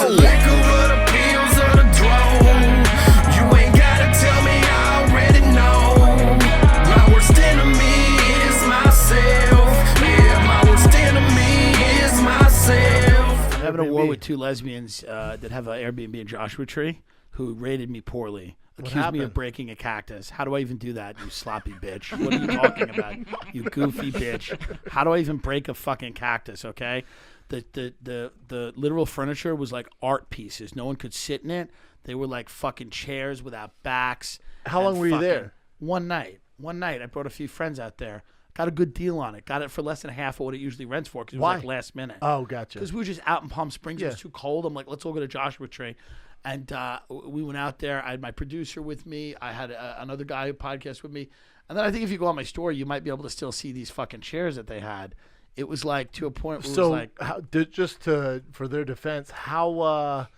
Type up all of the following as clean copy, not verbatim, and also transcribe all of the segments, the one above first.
the liquor or the pills or the drone. You ain't gotta tell me, I already know. My worst enemy is myself. Yeah, my worst enemy is myself. I'm having a war with two lesbians that have an Airbnb in Joshua Tree who rated me poorly. Accused me of breaking a cactus. How do I even do that, you sloppy bitch? What are you talking about, you goofy bitch? How do I even break a fucking cactus, okay? The literal furniture was like art pieces. No one could sit in it. They were like fucking chairs without backs. How long were you there? One night. I brought a few friends out there. Got a good deal on it. Got it for less than half of what it usually rents for because it was like last minute. Oh, gotcha. Because we were just out in Palm Springs. It was too cold. I'm like, let's all go to Joshua Tree. And we went out there. I had my producer with me. I had another guy who podcast with me. And then I think if you go on my story, you might be able to still see these fucking chairs that they had. It was like to a point where it was like... for their defense, how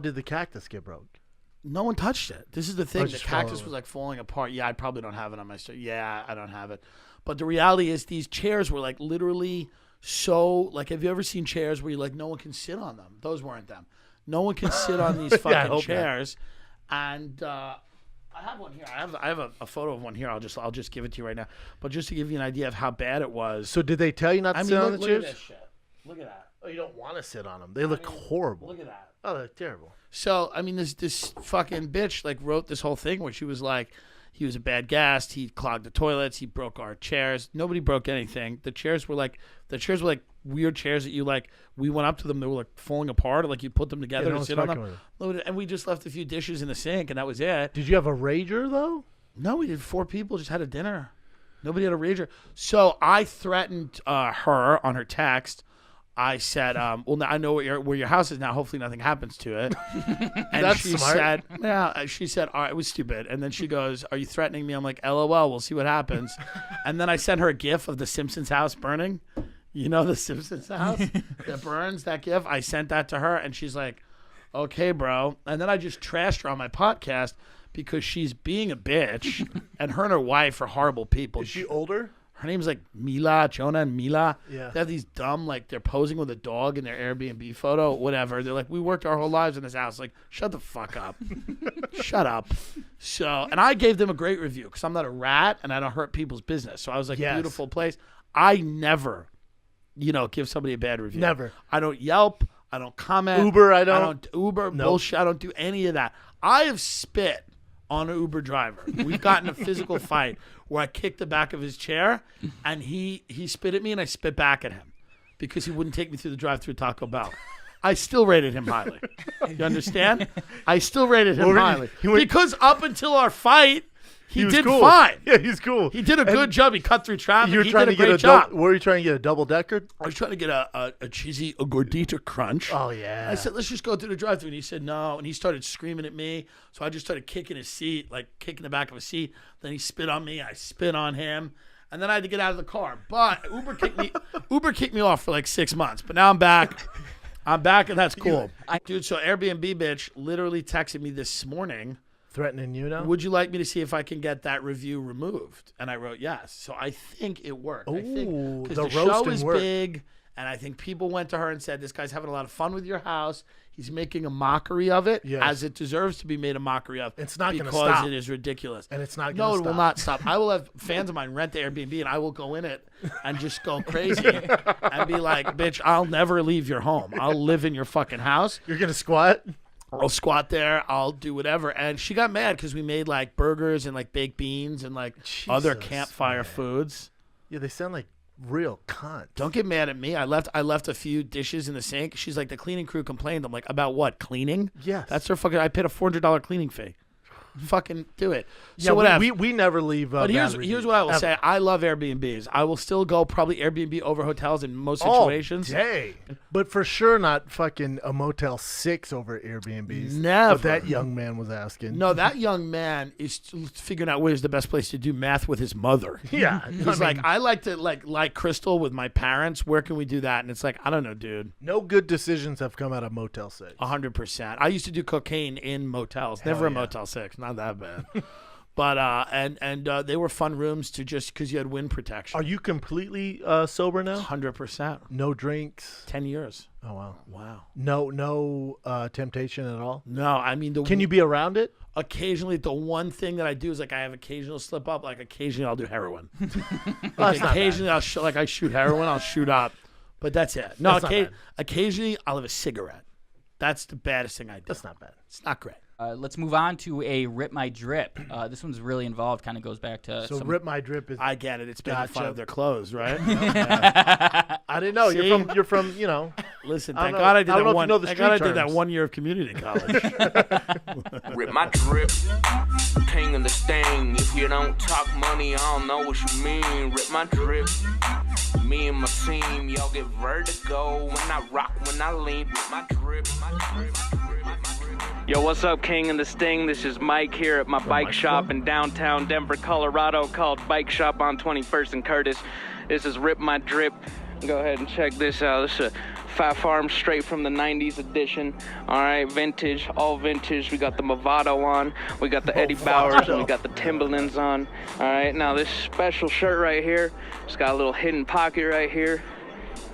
did the cactus get broke? No one touched it. This is the thing. The cactus was like falling apart. Yeah, I probably don't have it on my story. Yeah, I don't have it. But the reality is these chairs were like literally so... Like, have you ever seen chairs where you like no one can sit on them? Those weren't them. No one can sit on these fucking chairs, and I have one here. I have a photo of one here. I'll just give it to you right now. But just to give you an idea of how bad it was. So did they tell you not to sit on the chairs? Look at this shit. Look at that. Oh, you don't want to sit on them. They look horrible. Look at that. Oh, they're terrible. So I mean, this fucking bitch like wrote this whole thing where she was like, he was a bad guest. He clogged the toilets. He broke our chairs. Nobody broke anything. The chairs were like weird chairs that you like. We went up to them. They were like falling apart. Like you put them together to sit on them. And we just left a few dishes in the sink, and that was it. Did you have a rager though? No, we did. 4 people just had a dinner. Nobody had a rager. So I threatened her on her text. I said, well, now I know where your house is now. Hopefully nothing happens to it. And That's she smart. said, yeah, she said, all right, it was stupid. And then she goes, are you threatening me? I'm like, LOL, we'll see what happens. And then I sent her a gif of the Simpsons house burning. You know the Simpsons house that burns, that gif? I sent that to her, and she's like, okay, bro. And then I just trashed her on my podcast because she's being a bitch, and her wife are horrible people. Is she older? Her name's like Mila, Jonah and Mila. Yeah. They have these dumb, like, they're posing with a dog in their Airbnb photo, whatever. They're like, we worked our whole lives in this house. Like, shut the fuck up. Shut up. So, and I gave them a great review because I'm not a rat and I don't hurt people's business. So I was like, beautiful place. I never, give somebody a bad review. Never. I don't Yelp. I don't comment. Uber, I don't Uber, bullshit. I don't do any of that. I have spit on an Uber driver. We've gotten a physical fight where I kicked the back of his chair and he spit at me and I spit back at him because he wouldn't take me through the drive-through Taco Bell. I still rated him highly. You understand? I still rated him highly. Because up until our fight, he did cool. fine. Yeah, he's cool. He did a good job. He cut through traffic. He did a great job. Were you trying to get a double-decker? I was trying to get a cheesy gordita crunch. Oh, yeah. I said, let's just go through the drive-thru. And he said, no. And he started screaming at me. So I just started kicking his seat, like kicking the back of his seat. Then he spit on me. I spit on him. And then I had to get out of the car. But Uber kicked me off for like 6 months. But now I'm back. I'm back, and that's cool. Dude, so Airbnb bitch literally texted me this morning. Threatening you now? Would you like me to see if I can get that review removed? And I wrote yes. So I think it worked. Ooh, I think because the show is big, and I think people went to her and said, this guy's having a lot of fun with your house. He's making a mockery of it, as it deserves to be made a mockery of. It's not going to stop. Because it is ridiculous. And it's not going to stop. stop. No, it will not stop. I will have fans of mine rent the Airbnb, and I will go in it and just go crazy and be like, bitch, I'll never leave your home. I'll live in your fucking house. You're going to squat? I'll squat there. I'll do whatever. And she got mad because we made like burgers and like baked beans and like other campfire foods. Yeah, they sound like real cunt. Don't get mad at me. I left a few dishes in the sink. She's like, the cleaning crew complained. I'm like, about what? Cleaning? Yes. That's their fucking. I paid a $400 cleaning fee. Fucking do it. So yeah, whatever. We never leave. But here's what I will say. I love Airbnbs. I will still go probably Airbnb over hotels in most situations. Oh, day. But for sure not fucking a Motel 6 over Airbnbs. Never. What that young man was asking. No, that young man is figuring out where's the best place to do math with his mother. Yeah. He's like, I like to like crystal with my parents. Where can we do that? And it's like, I don't know, dude. No good decisions have come out of Motel 6. 100%. I used to do cocaine in motels. Never a Motel 6. Not that bad. But and they were fun rooms to just because you had wind protection. Are you completely sober now? 100%. No drinks. 10 years. Oh wow. Wow. No temptation at all. No, I mean Can you be around it? Occasionally, the one thing that I do is like I have occasional slip up. Like occasionally, I'll do heroin. That's not occasionally, I'll I shoot heroin. I'll shoot up, but that's it. No, That's not bad. occasionally I'll have a cigarette. That's the baddest thing I do. That's not bad. It's not great. Let's move on to a Rip My Drip. This one's really involved. Kind of goes back to So some... Rip My Drip is. I get it. It's making fun Gotcha. of their clothes, right? I didn't know. See? You're from. You know. Listen, I thank don't know- God I did I don't that know if you one. know the Thank God I street did that terms. 1 year of community college. Rip my drip, king of the stain. If you don't talk money, I don't know what you mean. Rip my drip, me and my team, y'all get vertigo when I rock, when I lean. Rip my drip, my drip, my drip. Yo, what's up, King and the Sting? This is Mike here at my bike shop in downtown Denver, Colorado, called Bike Shop on 21st and Curtis. This is Rip My Drip. Go ahead and check this out. This is a Fat Farm straight from the 90s edition. All right, vintage, all vintage. We got the Movado on. We got the Eddie Bauers, and we got the Timberlands on. All right, now this special shirt right here, it's got a little hidden pocket right here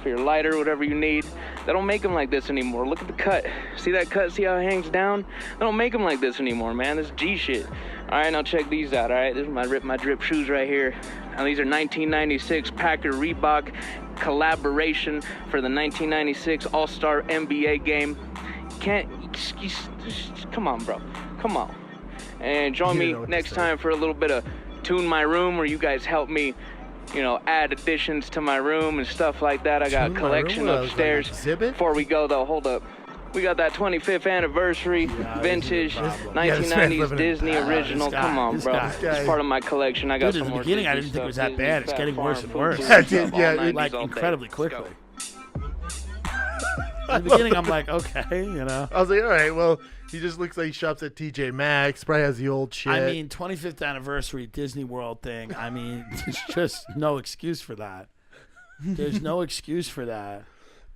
for your lighter, whatever you need. They don't make them like this anymore. Look at the cut. See that cut? See how it hangs down? They don't make them like this anymore, man. This is G shit. All right, now check these out, all right? This is my Rip My Drip shoes right here. Now these are 1996 Packer Reebok collaboration for the 1996 All-Star NBA game. Come on, bro. Come on. And join You me know what to next say. time for a little bit of Tune My Room, where you guys help me, you know, add additions to my room and stuff like that. I got Tune a My Room? collection What, like an upstairs. exhibit? Before we go, though, hold up. We got that 25th anniversary vintage Yeah, this man's 1990s living in Disney the past. original. This guy- Come on, this bro. guy- It's part of my collection. I got Dude, in some the more beginning, I Disney didn't think it was stuff, that Disney, bad. It's Fat getting Farm, worse and food, worse. food, Yeah, stuff, all yeah, 90s Like all day. incredibly Let's quickly. go. In the beginning, I'm like, okay, you know. I was like, all right, well, he just looks like he shops at TJ Maxx. Probably has the old shit. I mean, 25th anniversary Disney World thing. I mean, there's just no excuse for that. There's no excuse for that.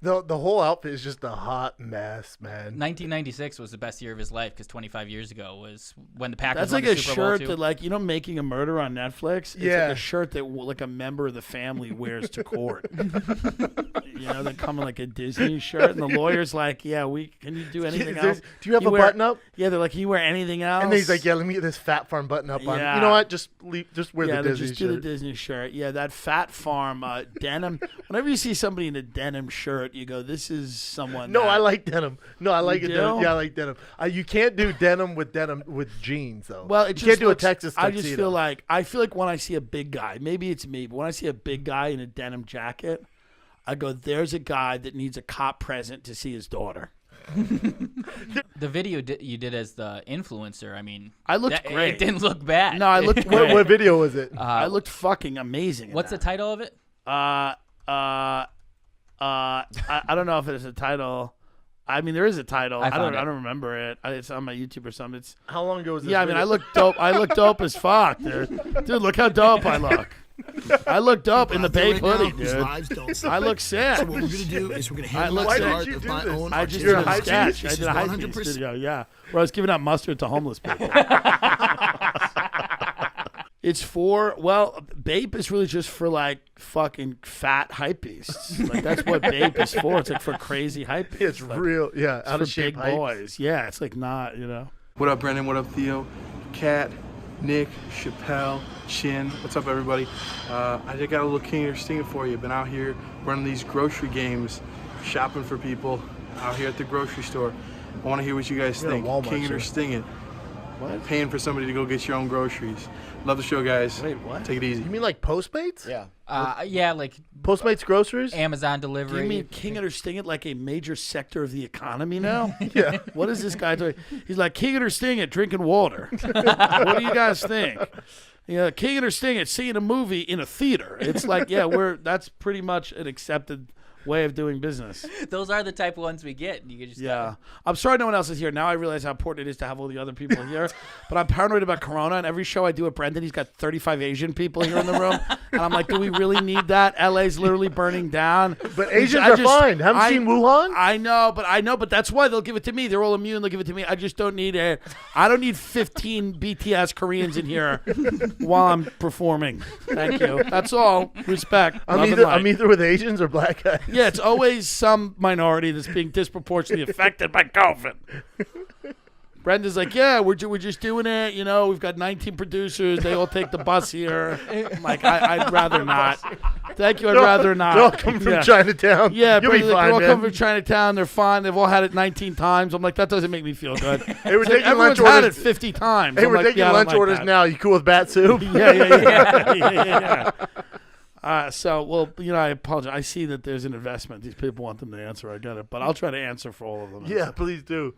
the whole outfit is just a hot mess, man. 1996 was the best year of his life because 25 years ago was when the Packers That's won like the a Super Bowl shirt too. that, like, you know, Making a Murder on Netflix. It's Yeah. like a shirt that like a member of the family wears to court. You know, they come in like a Disney shirt, and the lawyer's like, "Yeah, can you do anything else? Do you have a wear- button up? Yeah, they're like, "Can you wear anything else?" And then he's like, yeah, let me get this Fat Farm button up on. Yeah. You know what? Just wear Yeah, the they Disney just do the shirt. Disney shirt. Yeah, that Fat Farm denim. Whenever you see somebody in a denim shirt, you go, "This is someone." No, that- I like denim. No, I like it. do? Denim. Yeah, I like denim. You can't do denim with jeans though. Well, it you just can't do looks- a Texas I tuxedo. just feel like when I see a big guy, maybe it's me, but when I see a big guy in a denim jacket, I go, "There's a guy that needs a cop present to see his daughter." The video you did as the influencer, I mean, I looked great. It didn't look bad. No, I looked What, great. what video was it? I looked fucking amazing. in What's the that. title of it? I don't know if it's a title. I mean, there is a title. I found it. don't remember it. It's on my YouTube or something. It's How long ago was this? yeah. I mean, video? I look dope. I look dope as fuck, dude. Dude, look how dope I look. I look dope in the Babe hoodie, dude. I look sick. So what we're gonna do is we're gonna I handle look Why the did art you of do my this? own I just You're did a a hype sketch. beast? I This did a is hype 100%. beast video, yeah, where I was giving out mustard to homeless people. It's for, well, Bape is really just for like fucking fat hype beasts. Like that's what Bape is for. It's like for crazy hype beasts. It's like, real. Yeah, it's out for of shape big hype. boys. Yeah, it's like not, you know. What up, Brendan? What up, Theo? Kat, Nick, Chappelle, Chin. What's up, everybody? I just got a little King or Sting for you. Been out here running these grocery games, shopping for people out here at the grocery store. I want to hear what you guys You're a think. Walmart King it or shirt. Sting it. What? Paying for somebody to go get your own groceries. Love the show, guys. Wait, what? Take it easy. You mean like Postmates? Yeah. Yeah, like Postmates groceries? Amazon Do delivery. you mean King it or Sting it like a major sector of the economy now? Yeah. What is this guy doing? He's like, King it or Sting it, drinking water. What do you guys think? Yeah, King it or Sting it, seeing a movie in a theater. It's like, yeah, that's pretty much an accepted way of doing business. Those are the type of ones we get. You just Yeah. I'm sorry no one else is here. Now I realize how important it is to have all the other people here. But I'm paranoid about Corona. And every show I do with Brendan, he's got 35 Asian people here in the room. And I'm like, do we really need that? LA's literally burning down. But Asians are fine. Haven't seen Wuhan? I know, but that's why they'll give it to me. They're all immune. They'll give it to me. I just don't need it. I don't need 15 BTS Koreans in here while I'm performing. Thank you. That's all. Respect. I'm either with Asians or black guys. Yeah, it's always some minority that's being disproportionately affected by COVID. Brenda's like, yeah, we're just doing it. You know, we've got 19 producers. They all take the bus here. I'm like, I'd rather not. Thank you. I'd rather not. They're all coming from Chinatown. Yeah, you'll be fine, they're all man. coming from Chinatown. They're fine. They've all had it 19 times. I'm like, that doesn't make me feel good. Hey, we're It's like, taking everyone's lunch had orders. it 50 times. Hey, I'm we're like, taking yeah, I don't lunch like orders that. now. You cool with bat soup? Yeah. Well, I apologize. I see that there's an investment. These people want them to answer. I get it. But I'll try to answer for all of them. Yeah, please do.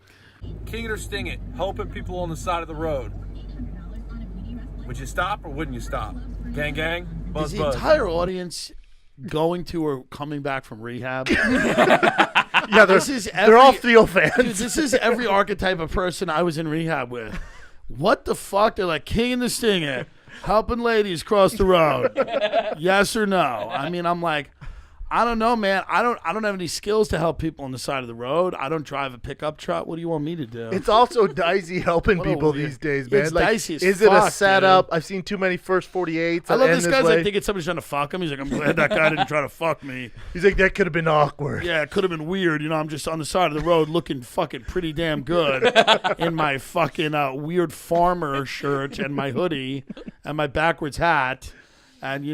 King it or sting it, helping people on the side of the road. Would you stop or wouldn't you stop? Gang, gang, buzz, Is the buzz. entire audience going to or coming back from rehab? Yeah, they're all Theo fans. Dude, this is every archetype of person I was in rehab with. What the fuck? They're like, King and the Sting It, helping ladies cross the road. Yes or no? I mean, I'm like, I don't know, man. I don't have any skills to help people on the side of the road. I don't drive a pickup truck. What do you want me to do? It's also dicey helping What a people weird- these days, man. It's Like, dicey as is it fuck, a setup? dude. I've seen too many first 48s. I love end this guy's way. like thinking somebody's trying to fuck him. He's like, I'm glad that guy didn't try to fuck me. He's like, that could have been awkward. Yeah, it could have been weird. I'm just on the side of the road looking fucking pretty damn good in my fucking weird farmer shirt and my hoodie and my backwards hat and,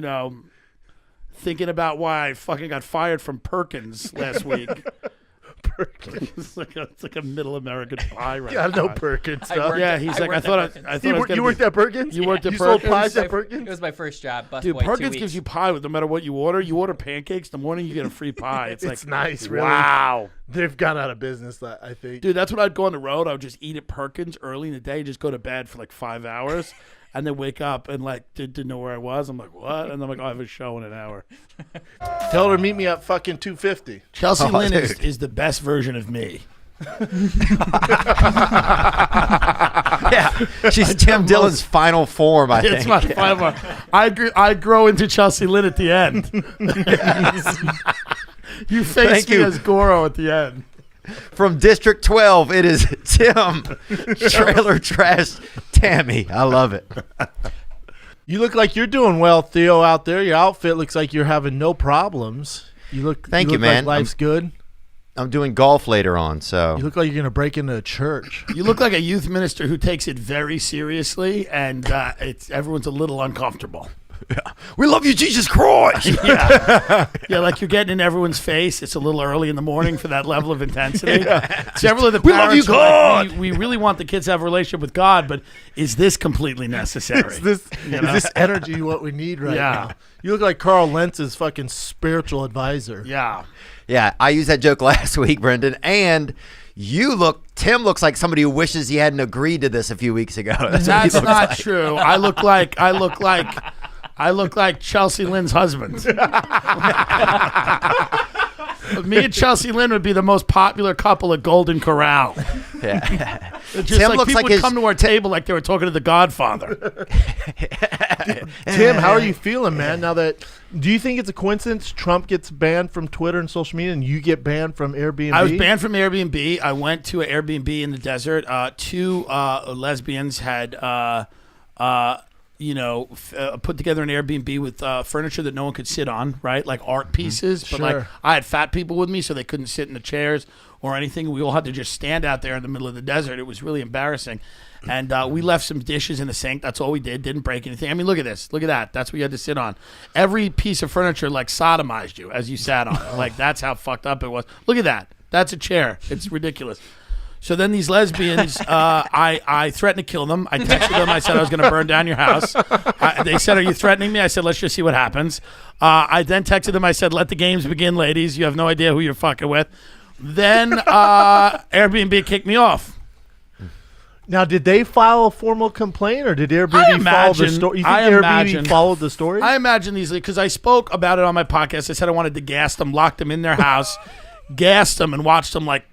thinking about why I fucking got fired from Perkins last week. Perkins. It's like a middle American pie right Yeah, I know now. Perkins I stuff. worked Yeah, at- he's I like, I worked thought at I thought I was gonna You worked be, at Perkins? You worked at You sold Perkins? pies at It Perkins? was my first job. Busboy, Dude, 2 Perkins weeks. gives you pie with no matter what you order. You order pancakes, the morning you get a free pie. It's like, nice, really. wow. They've gone out of business, I think. Dude, that's when I'd go on the road. I would just eat at Perkins early in the day, just go to bed for like 5 hours, and then wake up and like didn't know where I was. I'm like, what? And I'm like, oh, I have a show in an hour. Tell her to meet me at fucking 250. Chelsea Lynn dude. is the best version of me. Yeah, she's Tim Dillon's final form, I think. It's my final. I grow into Chelsea Lynn at the end. You face Thank me you. as Goro at the end. From District 12, it is Tim, Trailer Trash Tammy. I love it. You look like you're doing well, Theo, out there. Your outfit looks like you're having no problems. Thank you, look man. Like life's good. I'm doing golf later on, so. You look like you're going to break into a church. You look like a youth minister who takes it very seriously, and everyone's a little uncomfortable. We love you, Jesus Christ. Yeah, like you're getting in everyone's face. It's a little early in the morning for that level of intensity. Several of the We love you, parents are like, God. we really want the kids to have a relationship with God, but is this completely necessary? Is this energy what we need right Yeah. now? You look like Carl Lentz's fucking spiritual advisor. Yeah. Yeah, I used that joke last week, Brendan, and Tim looks like somebody who wishes he hadn't agreed to this a few weeks ago. That's what he That's looks not like. true. I look like Chelsea Lynn's husband. Me and Chelsea Lynn would be the most popular couple at Golden Corral. Yeah. It's just Tim like looks people like would his- come to our table like they were talking to the Godfather. Tim, how are you feeling, man? Now that do you think it's a coincidence Trump gets banned from Twitter and social media, and you get banned from Airbnb? I was banned from Airbnb. I went to an Airbnb in the desert. Two lesbians had put together an Airbnb with furniture that no one could sit on, right? Like art pieces. But like Sure. I had fat people with me, so they couldn't sit in the chairs or anything. We all had to just stand out there in the middle of the desert. It was really embarrassing. And we left some dishes in the sink. That's all we did. Didn't break anything. I mean, look at this. Look at that. That's what you had to sit on. Every piece of furniture like sodomized you as you sat on it. Like that's how fucked up it was. Look at that. That's a chair. It's ridiculous. So then these lesbians, I threatened to kill them. I texted them. I said I was going to burn down your house. They said, are you threatening me? I said, let's just see what happens. I then texted them. I said, let the games begin, ladies. You have no idea who you're fucking with. Then Airbnb kicked me off. Now, did they file a formal complaint, or did Airbnb follow the story? You think Airbnb followed the story? I imagine these, because I spoke about it on my podcast. I said I wanted to gas them, lock them in their house, gassed them, and watched them like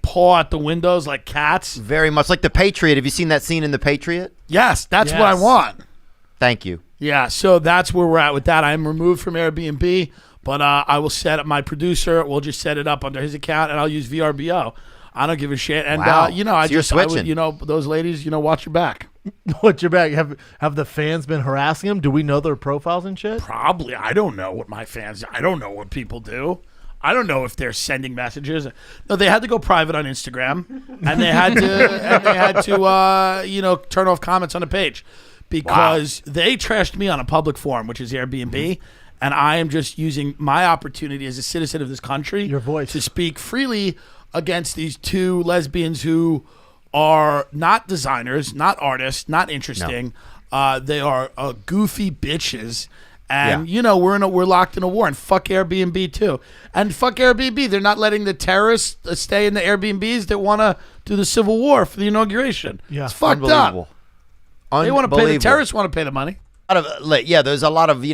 paw at the windows like cats. Very much like The Patriot. Have you seen that scene in The Patriot? Yes, that's what I want. Thank you. Yeah, so that's where we're at with that. I am removed from Airbnb, but I will set up my producer. We'll just set it up under his account, and I'll use VRBO. I don't give a shit. And, wow. you're switching. Those ladies, watch your back. Watch your back. Have the fans been harassing them? Do we know their profiles and shit? Probably. I don't know what I don't know what people do. I don't know if they're sending messages. No, they had to go private on Instagram, and they had to, turn off comments on the page because they trashed me on a public forum, which is Airbnb, and I am just using my opportunity as a citizen of this country, your voice, to speak freely against these two lesbians who are not designers, not artists, not interesting. No. They are goofy bitches. And, we're locked in a war. And fuck Airbnb, too. And fuck Airbnb. They're not letting the terrorists stay in the Airbnbs that want to do the Civil War for the inauguration. Yeah. It's fucked up. They want to pay the terrorists want to pay the money. There's a lot of,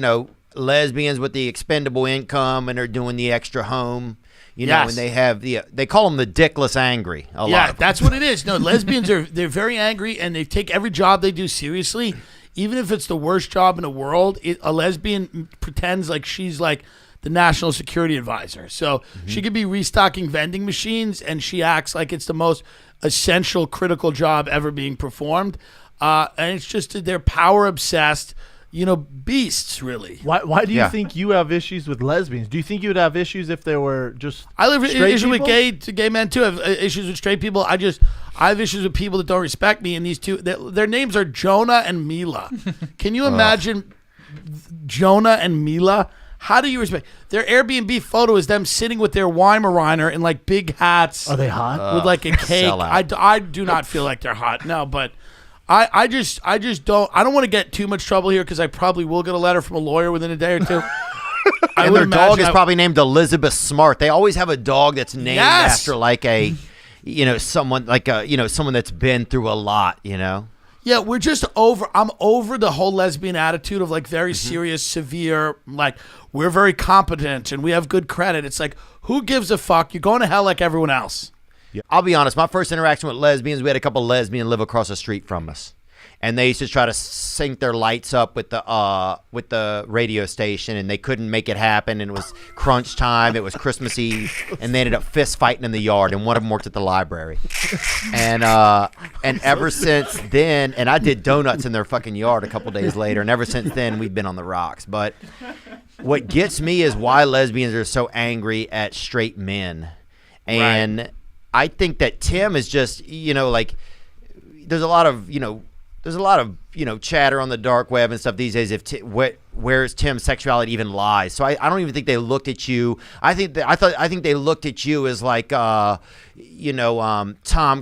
lesbians with the expendable income, and they're doing the extra home. And they have they call them the dickless angry. A lot. That's what it is. No, lesbians they're very angry, and they take every job they do seriously. Even if it's the worst job in the world, a lesbian pretends like she's like the national security advisor. So she could be restocking vending machines, and she acts like it's the most essential, critical job ever being performed. And it's just they're power obsessed, beasts, really. Why do you think you have issues with lesbians? Do you think you would have issues if there were just I live issues with gay men too. I have issues with straight people. I have issues with people that don't respect me, and these two, their names are Jonah and Mila. Can you imagine Jonah and Mila? How do you respect? Their Airbnb photo is them sitting with their Weimaraner in like big hats. Are they hot? With like a cake. I do not feel like they're hot. No, but I just don't. I don't want to get too much trouble here because I probably will get a letter from a lawyer within a day or two. And their dog is probably named Elizabeth Smart. They always have a dog that's named after like a. Someone like someone that's been through a lot, Yeah, we're just over. I'm over the whole lesbian attitude of like very serious, severe, like we're very competent and we have good credit. It's like, who gives a fuck? You're going to hell like everyone else. Yeah. I'll be honest. My first interaction with lesbians, we had a couple of lesbians live across the street from us. And they used to try to sync their lights up with the radio station, and they couldn't make it happen. And it was crunch time. It was Christmas Eve, and they ended up fist fighting in the yard. And one of them worked at the library. And ever since then, and I did donuts in their fucking yard a couple days later. And ever since then, we've been on the rocks. But what gets me is why lesbians are so angry at straight men, and I think that Tim is just there's a lot of chatter on the dark web and stuff these days. Where's Tim's sexuality even lies? So I don't even think they looked at you. I think they looked at you as like Tom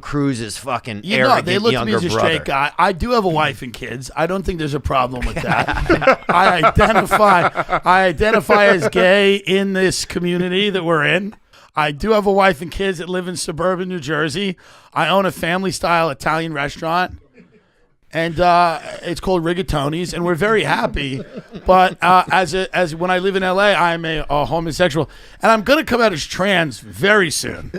Cruise's fucking arrogant they looked younger at me as a brother. straight guy. I do have a wife and kids. I don't think there's a problem with that. I identify as gay in this community that we're in. I do have a wife and kids that live in suburban New Jersey. I own a family-style Italian restaurant. And it's called Rigatoni's, and we're very happy. But as when I live in LA, I'm a homosexual, and I'm gonna come out as trans very soon.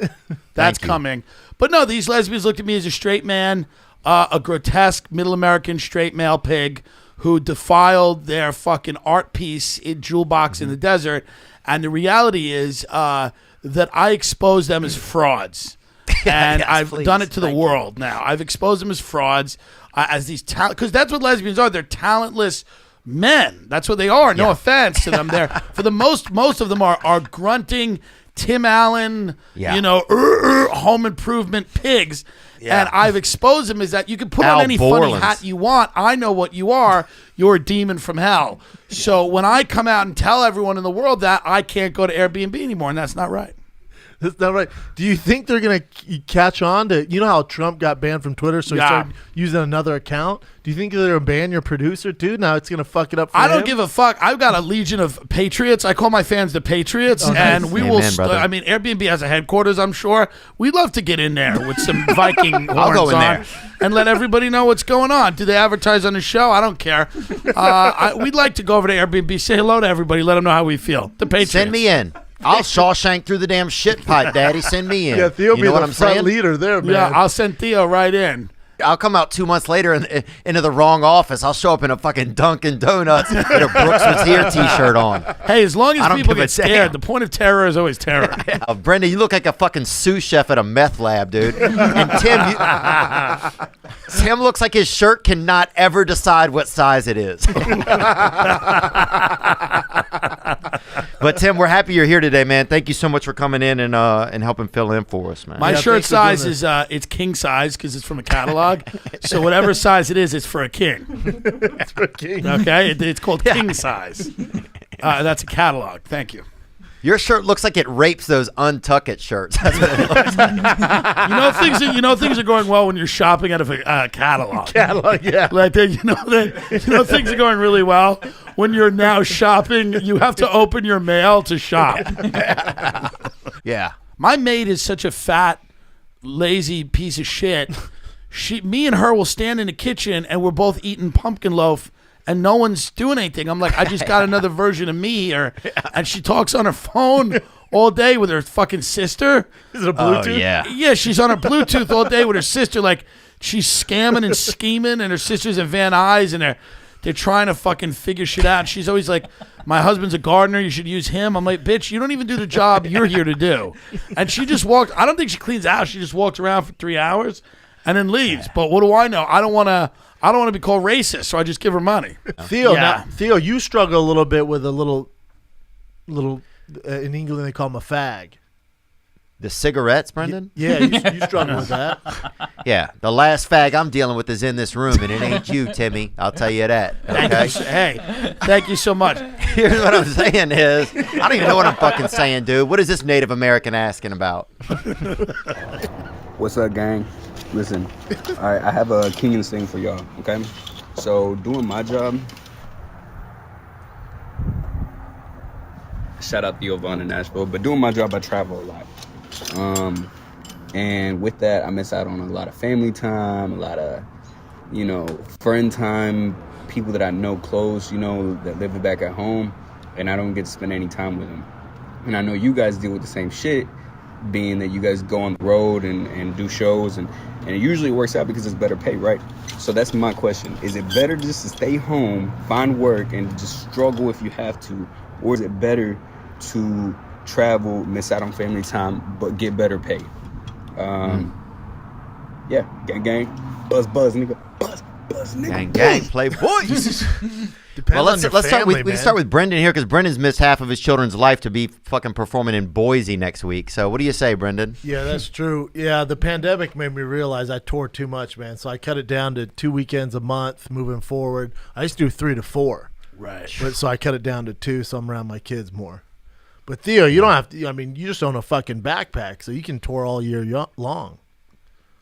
That's coming. But no, these lesbians looked at me as a straight man, a grotesque middle American straight male pig who defiled their fucking art piece in jewel box in the desert. And the reality is that I expose them as frauds. And I've done it to the world now. I've exposed them as frauds, as these because that's what lesbians are. They're talentless men. That's what they are. No offense to them. They're for the most of them are grunting Tim Allen, home improvement pigs. Yeah. And I've exposed them as that you can put on any funny hat you want. I know what you are. You're a demon from hell. So when I come out and tell everyone in the world that, I can't go to Airbnb anymore, and that's not right. That's not right. Do you think they're gonna catch on to? You know how Trump got banned from Twitter, so he started using another account. Do you think they're gonna ban your producer too? Now it's gonna fuck it up. For I don't him? give a fuck. I've got a legion of patriots. I call my fans the Patriots, and we will. I mean, Airbnb has a headquarters. I'm sure we'd love to get in there with some Viking horns go in on there. and let everybody know what's going on. Do they advertise on the show? I don't care. We'd like to go over to Airbnb, say hello to everybody, let them know how we feel. The Patriots. Send me in. I'll Shawshank through the damn shit pipe, Daddy. Send me in. Yeah, Theo you be know what the I'm front saying? leader there, man. Yeah, I'll send Theo right in. I'll come out 2 months later into the wrong office. I'll show up in a fucking Dunkin' Donuts with a Brooks Was Here t-shirt on. Hey, as long I as don't people give a get scared, damn. the point of terror is always terror. Brenda, you look like a fucking sous chef at a meth lab, dude. And Tim looks like his shirt cannot ever decide what size it is. But Tim, we're happy you're here today, man. Thank you so much for coming in and helping fill in for us, man. My Yeah, shirt thanks for doing size is it's king size because it's from a catalog. So whatever size it is, it's for a king. It's for King. Okay, it's called king size. That's a catalog. Thank you. Your shirt looks like it rapes those Untuck It shirts. That's what it looks like. Things are going well when you're shopping out of a catalog. Catalog, yeah. Like things are going really well when you're now shopping. You have to open your mail to shop. Yeah. My maid is such a fat, lazy piece of shit. Me and her will stand in the kitchen and we're both eating pumpkin loaf and no one's doing anything. I'm like, I just got another version of me here. And she talks on her phone all day with her fucking sister. Is it a Bluetooth? Oh, yeah. Yeah, she's on her Bluetooth all day with her sister. Like, she's scamming and scheming, and her sister's in Van Nuys, and they're trying to fucking figure shit out. And she's always like, my husband's a gardener, you should use him. I'm like, bitch, you don't even do the job you're here to do. And she just walked. I don't think she cleans the house. She just walks around for 3 hours and then leaves. But what do I know? I don't want to be called racist, so I just give her money. Theo, Yeah. Theo, you struggle a little bit with a little in England they call them a fag. The cigarettes, Brendan? Yeah, you struggle with that. Yeah. The last fag I'm dealing with is in this room, and it ain't you, Timmy. I'll tell you that. Okay? Thank you so much. Here's what I'm saying is, I don't even know what I'm fucking saying, dude. What is this Native American asking about? What's up, gang? Listen, all right, I have a King's thing for y'all, okay? So, doing my job, shout out Theo Vaughn in Nashville, but doing my job, I travel a lot. And with that, I miss out on a lot of family time, a lot of, friend time, people that I know close, that live back at home, and I don't get to spend any time with them. And I know you guys deal with the same shit, being that you guys go on the road and do shows, and it usually works out because it's better pay, right? So that's my question. Is it better just to stay home, find work, and just struggle if you have to, or is it better to travel, miss out on family time, but get better pay? Yeah, gang gang, buzz nigga, buzz nigga, Gang gang, play boys. Depends Well, on your let's start family, with we can man. start with Brendan here because Brendan's missed half of his children's life to be fucking performing in Boise next week. So what do you say, Brendan? Yeah, that's true. Yeah, the pandemic made me realize I tore too much, man. So I cut it down to 2 weekends a month moving forward. I used to do 3 to 4. Right. But so I cut it down to 2 so I'm around my kids more. But Theo, you don't have to, I mean, you just own a fucking backpack so you can tour all year long.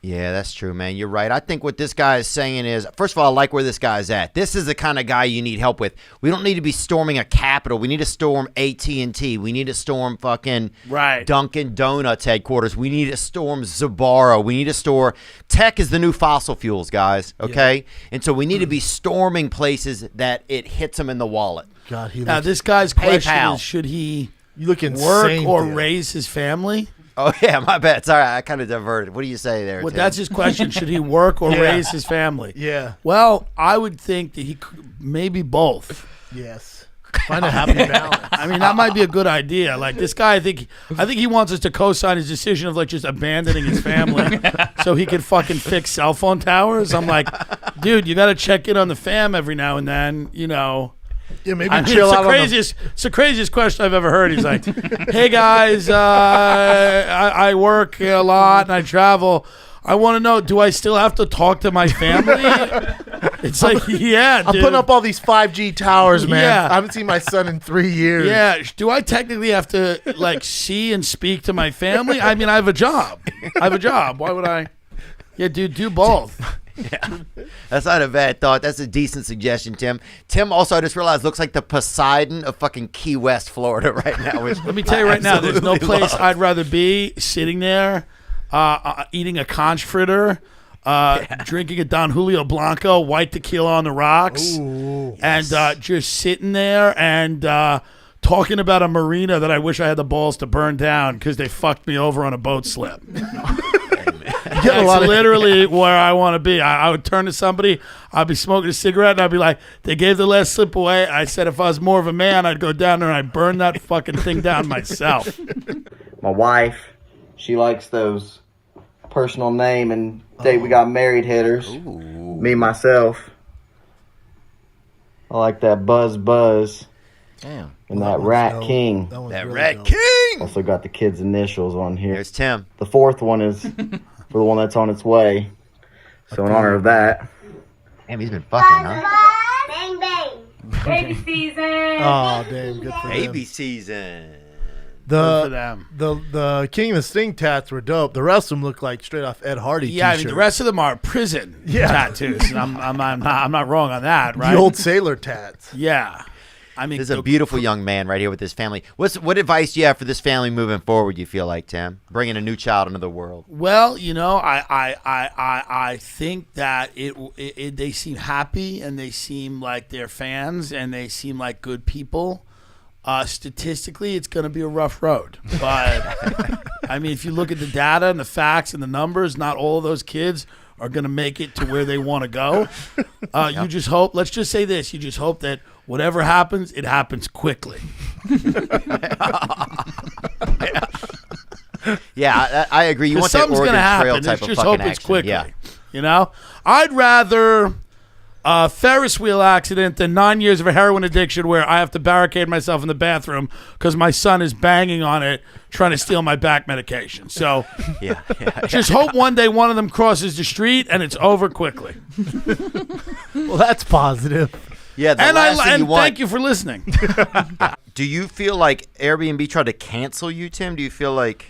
Yeah, that's true, man. You're right. I think what this guy is saying is, first of all, I like where this guy's at. This is the kind of guy you need help with. We don't need to be storming a Capitol. We need to storm AT&T. We need to storm fucking Dunkin' Donuts headquarters. We need to storm Zabara. We need to store tech is the new fossil fuels, guys. Okay, yeah. And so we need to be storming places that it hits them in the wallet. God, now this guy's question PayPal. is: should he work insane, or dude. raise his family? Oh, yeah, my bad. Sorry, I kind of diverted. What do you say there, Well, Tim? that's his question. Should he work or raise his family? Yeah. Well, I would think that he could, maybe both. Yes. Find a happy balance. I mean, that might be a good idea. Like this guy, I think he wants us to co-sign his decision of like just abandoning his family so he could fucking fix cell phone towers. I'm like, dude, you got to check in on the fam every now and then, Yeah, maybe I mean, chill out. it's the craziest question I've ever heard. He's like, "Hey guys, I work a lot and I travel. I want to know, do I still have to talk to my family? It's like, yeah, I'm dude. putting up all these 5G towers, man. Yeah. I haven't seen my son in 3 years. Yeah. Do I technically have to like see and speak to my family? I mean, I have a job. Why would I? Yeah, dude, do both. Yeah, that's not a bad thought. That's a decent suggestion, Tim. Tim also, I just realized, looks like the Poseidon of fucking Key West, Florida right now. Which Let me tell you right now, there's no absolutely place love. I'd rather be sitting there eating a conch fritter, drinking a Don Julio Blanco, white tequila on the rocks, and just sitting there and talking about a marina that I wish I had the balls to burn down because they fucked me over on a boat slip. That's literally where I want to be. I would turn to somebody, I'd be smoking a cigarette, and I'd be like, they gave the last slip away. I said if I was more of a man, I'd go down there and I'd burn that fucking thing down myself. My wife, she likes those personal name and date we got married hitters. Ooh. Me, myself, I like that Buzz. Damn. And that Rat King. That really Rat dope. King! Also got the kids' initials on here. There's Tim. The fourth one is for the one that's on its way. So in honor of that. Damn, he's been fucking, huh? Bang, bang. Baby season. Oh, damn. Good for Baby them. season. Good for them. The King of the Sting tats were dope. The rest of them look like straight off Ed Hardy Yeah, I mean, t-shirts. the rest of them are prison tattoos. And I'm not wrong on that, right? The old sailor tats. Yeah. I mean, This is a beautiful young man right here with his family. What advice do you have for this family moving forward, you feel like, Tim? Bringing a new child into the world. Well, you know, I think that they seem happy and they seem like they're fans and they seem like good people. Statistically, it's going to be a rough road. But, I mean, if you look at the data and the facts and the numbers, not all of those kids are going to make it to where they want to go. You just hope, let's just say this, you just hope that whatever happens, it happens quickly. Yeah, I agree. You want that something's Oregon gonna happen. Trail type Let's of just fucking hope it's action. quickly. Yeah. You know, I'd rather a Ferris wheel accident than 9 years of a heroin addiction where I have to barricade myself in the bathroom because my son is banging on it trying to steal my back medication. So just hope one day one of them crosses the street and it's over quickly. Well, that's positive. Yeah, the and last thing you want. thank you for listening. Do you feel like Airbnb tried to cancel you, Tim? Do you feel like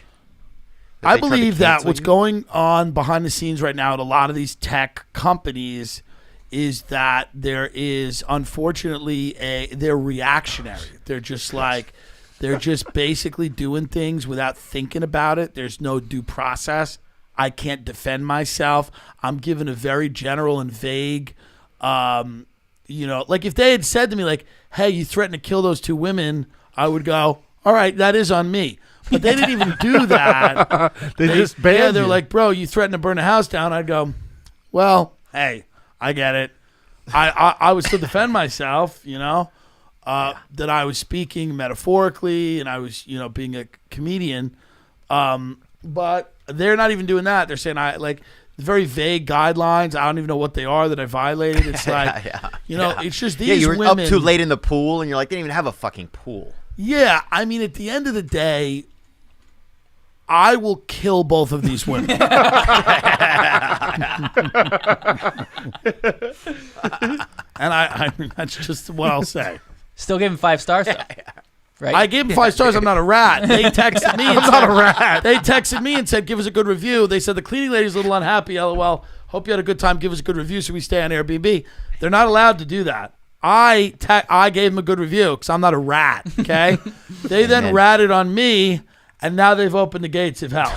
I they tried to believe that cancel what's you? going on behind the scenes right now at a lot of these tech companies is that there is unfortunately they're reactionary. They're just like they're just basically doing things without thinking about it. There's no due process. I can't defend myself. I'm given a very general and vague you know, like if they had said to me like, "Hey, you threatened to kill those two women," I would go, "All right, that is on me." But they didn't even do that. They just banned they're you. like, "Bro, you threatened to burn a house down." I'd go, "Well, hey, I get it. I would still defend myself, you know, that I was speaking metaphorically and I was, you know, being a comedian. But they're not even doing that. They're saying very vague guidelines. I don't even know what they are that I violated. It's like, you know, it's just these you were women. up too late in the pool, and you're like, they didn't even have a fucking pool. Yeah, I mean, at the end of the day, I will kill both of these women. And I that's just what I'll say. Still give him 5 stars, though. Right? I gave them 5 stars. I'm not a rat. They texted me. And not a rat. They texted me and said, "Give us a good review." They said the cleaning lady's a little unhappy. LOL. Hope you had a good time. Give us a good review so we stay on Airbnb. They're not allowed to do that. I gave them a good review because I'm not a rat. Okay. They then ratted on me, and now they've opened the gates of hell.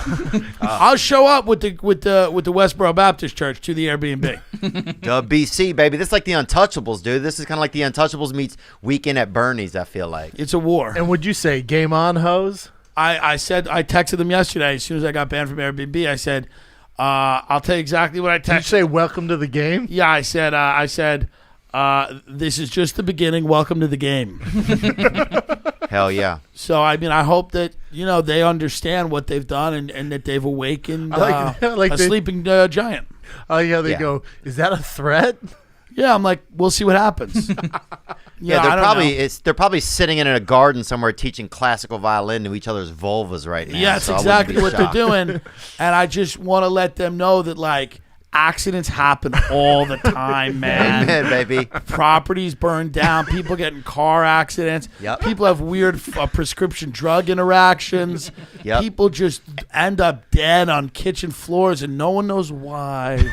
I'll show up with the Westboro Baptist Church to the Airbnb. WBC, baby. This is like the Untouchables, dude. This is kind of like the Untouchables meets Weekend at Bernie's, I feel like. It's a war. And would you say game on, hoes? I texted them yesterday as soon as I got banned from Airbnb. I said, I'll tell you exactly what I texted. Did you say welcome to the game? Yeah, I said, this is just the beginning. Welcome to the game. Hell yeah. So, I mean, I hope that, you know, they understand what they've done and that they've awakened a sleeping giant. Oh, yeah, they go, is that a threat? Yeah, I'm like, we'll see what happens. They're probably sitting in a garden somewhere teaching classical violin to each other's vulvas right now. Yeah, that's so exactly what they're doing. And I just want to let them know that, like, accidents happen all the time, man. Amen, baby. Properties burned down. People get in car accidents. Yep. People have weird prescription drug interactions. Yep. People just end up dead on kitchen floors, and no one knows why.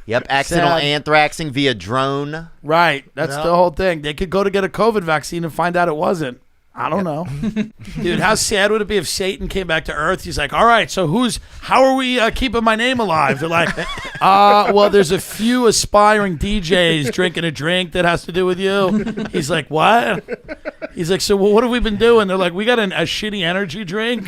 Yep, accidental Sad. anthraxing via drone. Right. That's the whole thing. They could go to get a COVID vaccine and find out it wasn't. I don't know. Dude, how sad would it be if Satan came back to Earth? He's like, all right, so how are we keeping my name alive? They're like, well, there's a few aspiring DJs drinking a drink that has to do with you. He's like, what? He's like, so what have we been doing? They're like, we got a shitty energy drink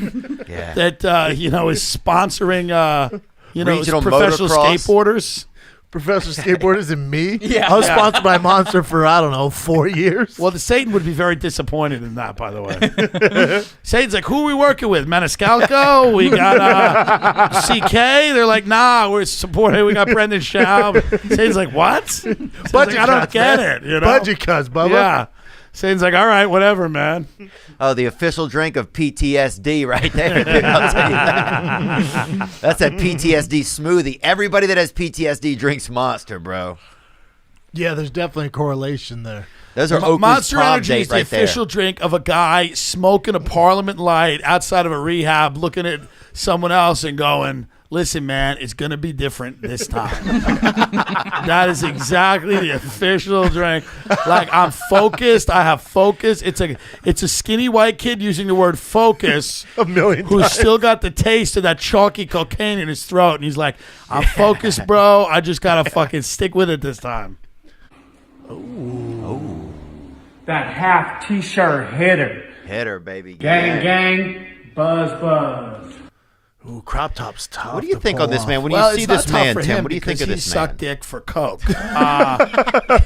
that, is sponsoring, Regional professional motocross. skateboarders. Professional skateboarders and me. Yeah. I was sponsored by Monster for, I don't know, 4 years. Well, the Satan would be very disappointed in that, by the way. Satan's like, who are we working with? Maniscalco? We got CK? They're like, nah, we're supporting. We got Brendan Schaub. Satan's like, what? Satan's like, I don't get it. Budget cuts, Bubba. Yeah. Satan's like, all right, whatever, man. Oh, the official drink of PTSD right there. Dude, I'll tell you that. That's that PTSD smoothie. Everybody that has PTSD drinks Monster, bro. Yeah, there's definitely a correlation there. Those are Oakley's Monster prom Energy date is the right there. official drink of a guy smoking a Parliament Light outside of a rehab, looking at someone else and going, listen, man, it's going to be different this time. That is exactly the official drink. Like, I'm focused. I have focus. It's a skinny white kid using the word focus A million who's times. still got the taste of that chalky cocaine in his throat. And he's like, I'm focused, bro. I just got to fucking stick with it this time. That half t-shirt hitter. Hitter, baby. Gang, gang, buzz, buzz. Ooh, crop top's tough. What do you to think pull on this, off. man? When Well, you see it's not this tough man, for Tim, him what do you think because of he this sucked man? dick for coke. Now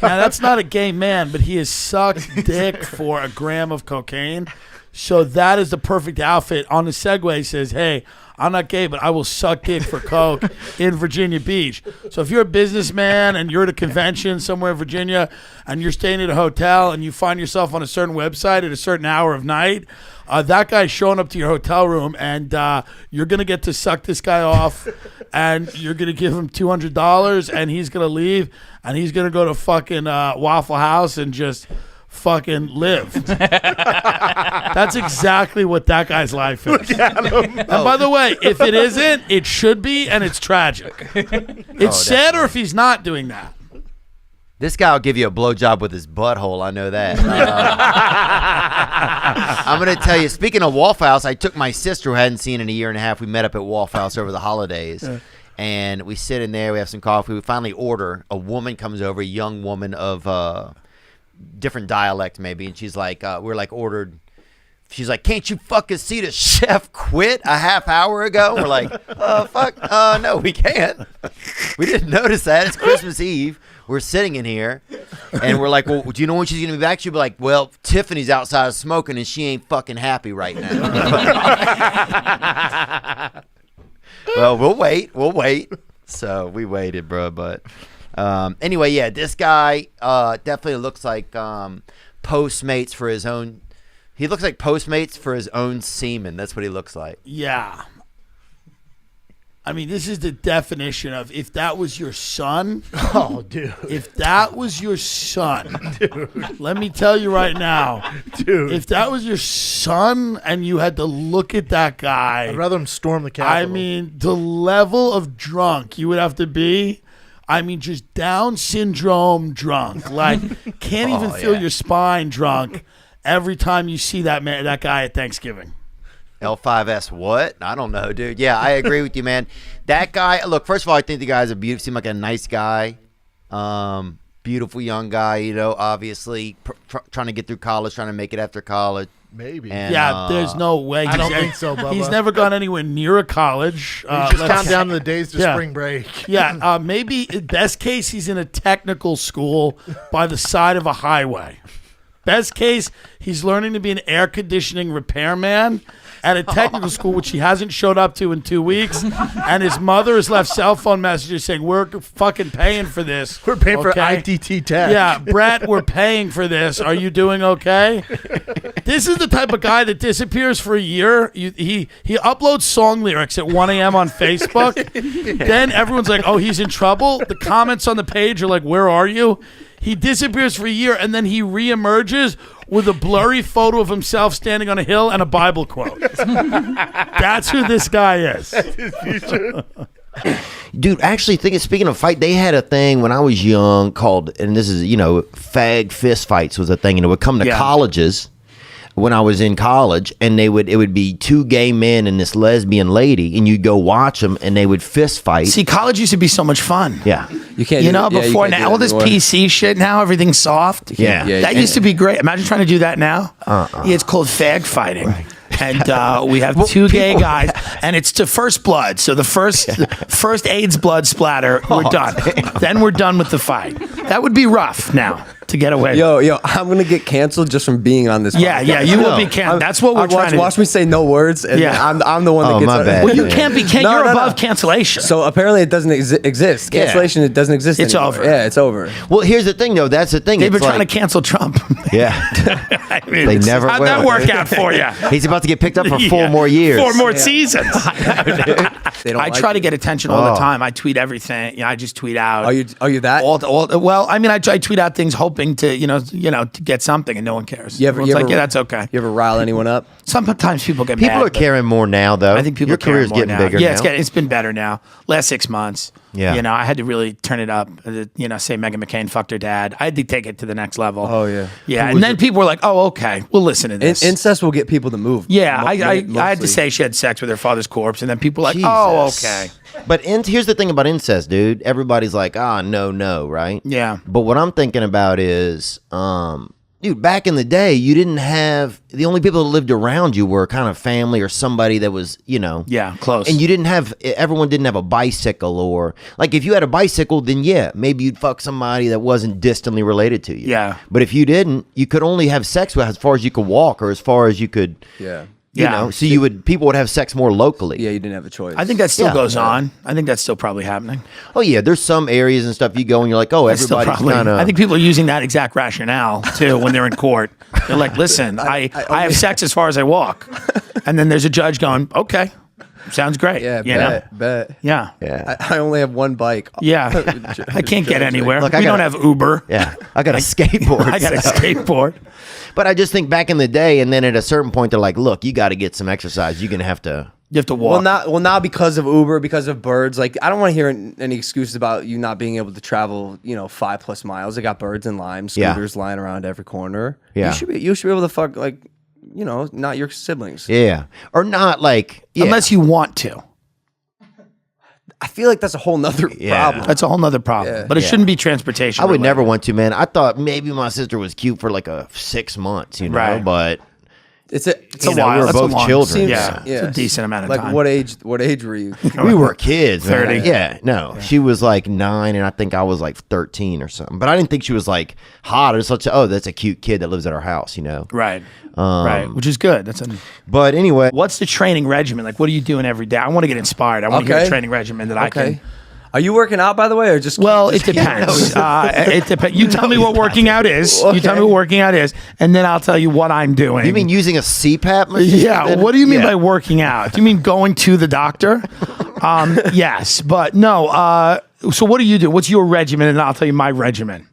that's not a gay man, but he has sucked dick for a gram of cocaine. So that is the perfect outfit. On the Segway, he says, "Hey, I'm not gay, but I will suck dick for coke in Virginia Beach." So if you're a businessman and you're at a convention somewhere in Virginia and you're staying at a hotel and you find yourself on a certain website at a certain hour of night, that guy's showing up to your hotel room and you're going to get to suck this guy off and you're going to give him $200 and he's going to leave and he's going to go to fucking Waffle House and just fucking live. That's exactly what that guy's life is. And by the way, if it isn't, it should be, and it's tragic. It's sad, or if he's not doing that. This guy will give you a blowjob with his butthole. I know that. I'm going to tell you, speaking of Waffle House, I took my sister who I hadn't seen in a year and a half. We met up at Waffle House over the holidays. And we sit in there. We have some coffee. We finally order. A woman comes over, a young woman of different dialect maybe. And she's like, we're like ordered. She's like, can't you fucking see the chef quit a half hour ago? We're like, fuck. No, we can't. We didn't notice that. It's Christmas Eve. We're sitting in here, and we're like, well, do you know when she's going to be back? She'll be like, well, Tiffany's outside smoking, and she ain't fucking happy right now. Well, we'll wait. We'll wait. So we waited, bro. But anyway, yeah, this guy definitely looks like Postmates for his own. He looks like Postmates for his own semen. That's what he looks like. Yeah. I mean, this is the definition of if that was your son. Oh, dude. If that was your son, dude. Let me tell you right now, Dude. if that was your son and you had to look at that guy, I'd rather him storm the Capitol. I mean, the level of drunk you would have to be, I mean, just Down syndrome drunk. Like, can't even feel your spine drunk every time you see that man, that guy at Thanksgiving. L5S what? I don't know, dude. Yeah, I agree with you, man. That guy, look, first of all, I think the guy's seemed like a nice guy. Beautiful young guy, you know, obviously trying to get through college, trying to make it after college. Maybe. And, Yeah, there's no way. I don't think so, Bubba. He's never gone anywhere near a college. He's just counting down the days to spring break. Yeah, maybe best case he's in a technical school by the side of a highway. Best case, he's learning to be an air conditioning repairman, at a technical school, which he hasn't showed up to in 2 weeks, and his mother has left cell phone messages saying, we're fucking paying for this. We're paying for ITT tech. Yeah, Brett, we're paying for this. Are you doing okay? This is the type of guy that disappears for a year. He uploads song lyrics at 1 a.m. on Facebook. Then everyone's like, oh, he's in trouble. The comments on the page are like, where are you? He disappears for a year, and then he reemerges with a blurry photo of himself standing on a hill and a Bible quote. That's who this guy is. Dude, actually, speaking of fight, they had a thing when I was young called, and this is, fag fist fights was a thing, and it would come to colleges when I was in college, and it would be two gay men and this lesbian lady, and you'd go watch them, and they would fist fight. See, college used to be so much fun. Yeah. You can't. Before now, all this PC shit now, everything's soft. Yeah. That used to be great. Imagine trying to do that now. Yeah, it's called fag fighting. Right. And we have two gay guys, and it's to first blood. So the first AIDS blood splatter, we're done. Then we're done with the fight. That would be rough now to get away. Yo, I'm gonna get canceled just from being on this. Yeah, you will be canceled. That's what we're trying to do. Watch me say no words, and I'm the one that gets. My bad. Well, you can't be. You're above cancellation. So apparently, it doesn't exist. Cancellation, it doesn't exist. It's anymore. over. Yeah, it's over. Well, here's the thing, though. That's the thing. They've been trying to cancel Trump. Yeah, they never. How'd that work out for you? He's about to get picked up for 4 more years. 4 more seasons. I try to get attention all the time. I tweet everything. I just tweet out. Are you that? Well, I mean, I tweet out things hoping to, to get something, and no one cares. Everyone's like, yeah, that's okay. You ever rile anyone up? Sometimes people get mad. People are caring more now, though. I think people Your career's more getting now. bigger Yeah, now. it's been better now. Last 6 months. Yeah. I had to really turn it up. Say Meghan McCain fucked her dad. I had to take it to the next level. Oh, yeah. Yeah, and then people were like, oh, okay, we'll listen to this. Incest will get people to move. Yeah, I had to say she had sex with her father's corpse, and then people were like, oh, okay. But here's the thing about incest, dude. Everybody's like, no, right? Yeah. But what I'm thinking about is, dude, back in the day, you didn't have, the only people that lived around you were kind of family or somebody that was, Yeah, close. And everyone didn't have a bicycle, or like if you had a bicycle, then maybe you'd fuck somebody that wasn't distantly related to you. Yeah. But if you didn't, you could only have sex with as far as you could walk or as far as you could. Yeah. So people would have sex more locally. Yeah, you didn't have a choice. I think that still goes on. I think that's still probably happening. Oh yeah, there's some areas and stuff you go and you're like, oh, everybody's kind of. I think people are using that exact rationale too when they're in court. They're like, listen, I have sex as far as I walk, and then there's a judge going, okay, sounds great. Yeah, bet. Yeah. I only have one bike. Yeah, I can't get anywhere. Look, we don't have Uber. Yeah, I got a skateboard. I got a skateboard. But I just think back in the day, and then at a certain point, they're like, look, you got to get some exercise. You're going to have to. You have to walk. Well, not because of Uber, because of birds. Like, I don't want to hear any excuses about you not being able to travel, 5+ miles. They got birds and limes, scooters lying around every corner. Yeah. You should be able to fuck, like, not your siblings. Yeah. Or not like. Yeah. Unless you want to. I feel like that's a whole nother problem. That's a whole nother problem. Yeah. But it shouldn't be transportation. I would related. never want to, man. I thought maybe my sister was cute for like 6 months, Right. but. It's a while. We were That's both a long, children. Yeah, it's a decent amount of like time. What age were you? We were kids. 30. Man. Yeah, no. She was like 9, and I think I was like 13 or something. But I didn't think she was like hot. Or such. That's a cute kid that lives at our house, Right. Right. Which is good. But anyway, what's the training regimen? Like, what are you doing every day? I want to get inspired. I want to hear a training regimen that I can. Are you working out, by the way, or just? Well, it depends. It depends. You tell me what working out is. Okay. You tell me what working out is, and then I'll tell you what I'm doing. You mean using a CPAP machine? Yeah. What do you mean by working out? Do you mean going to the doctor? Yes, but no. So what do you do? What's your regimen? And I'll tell you my regimen.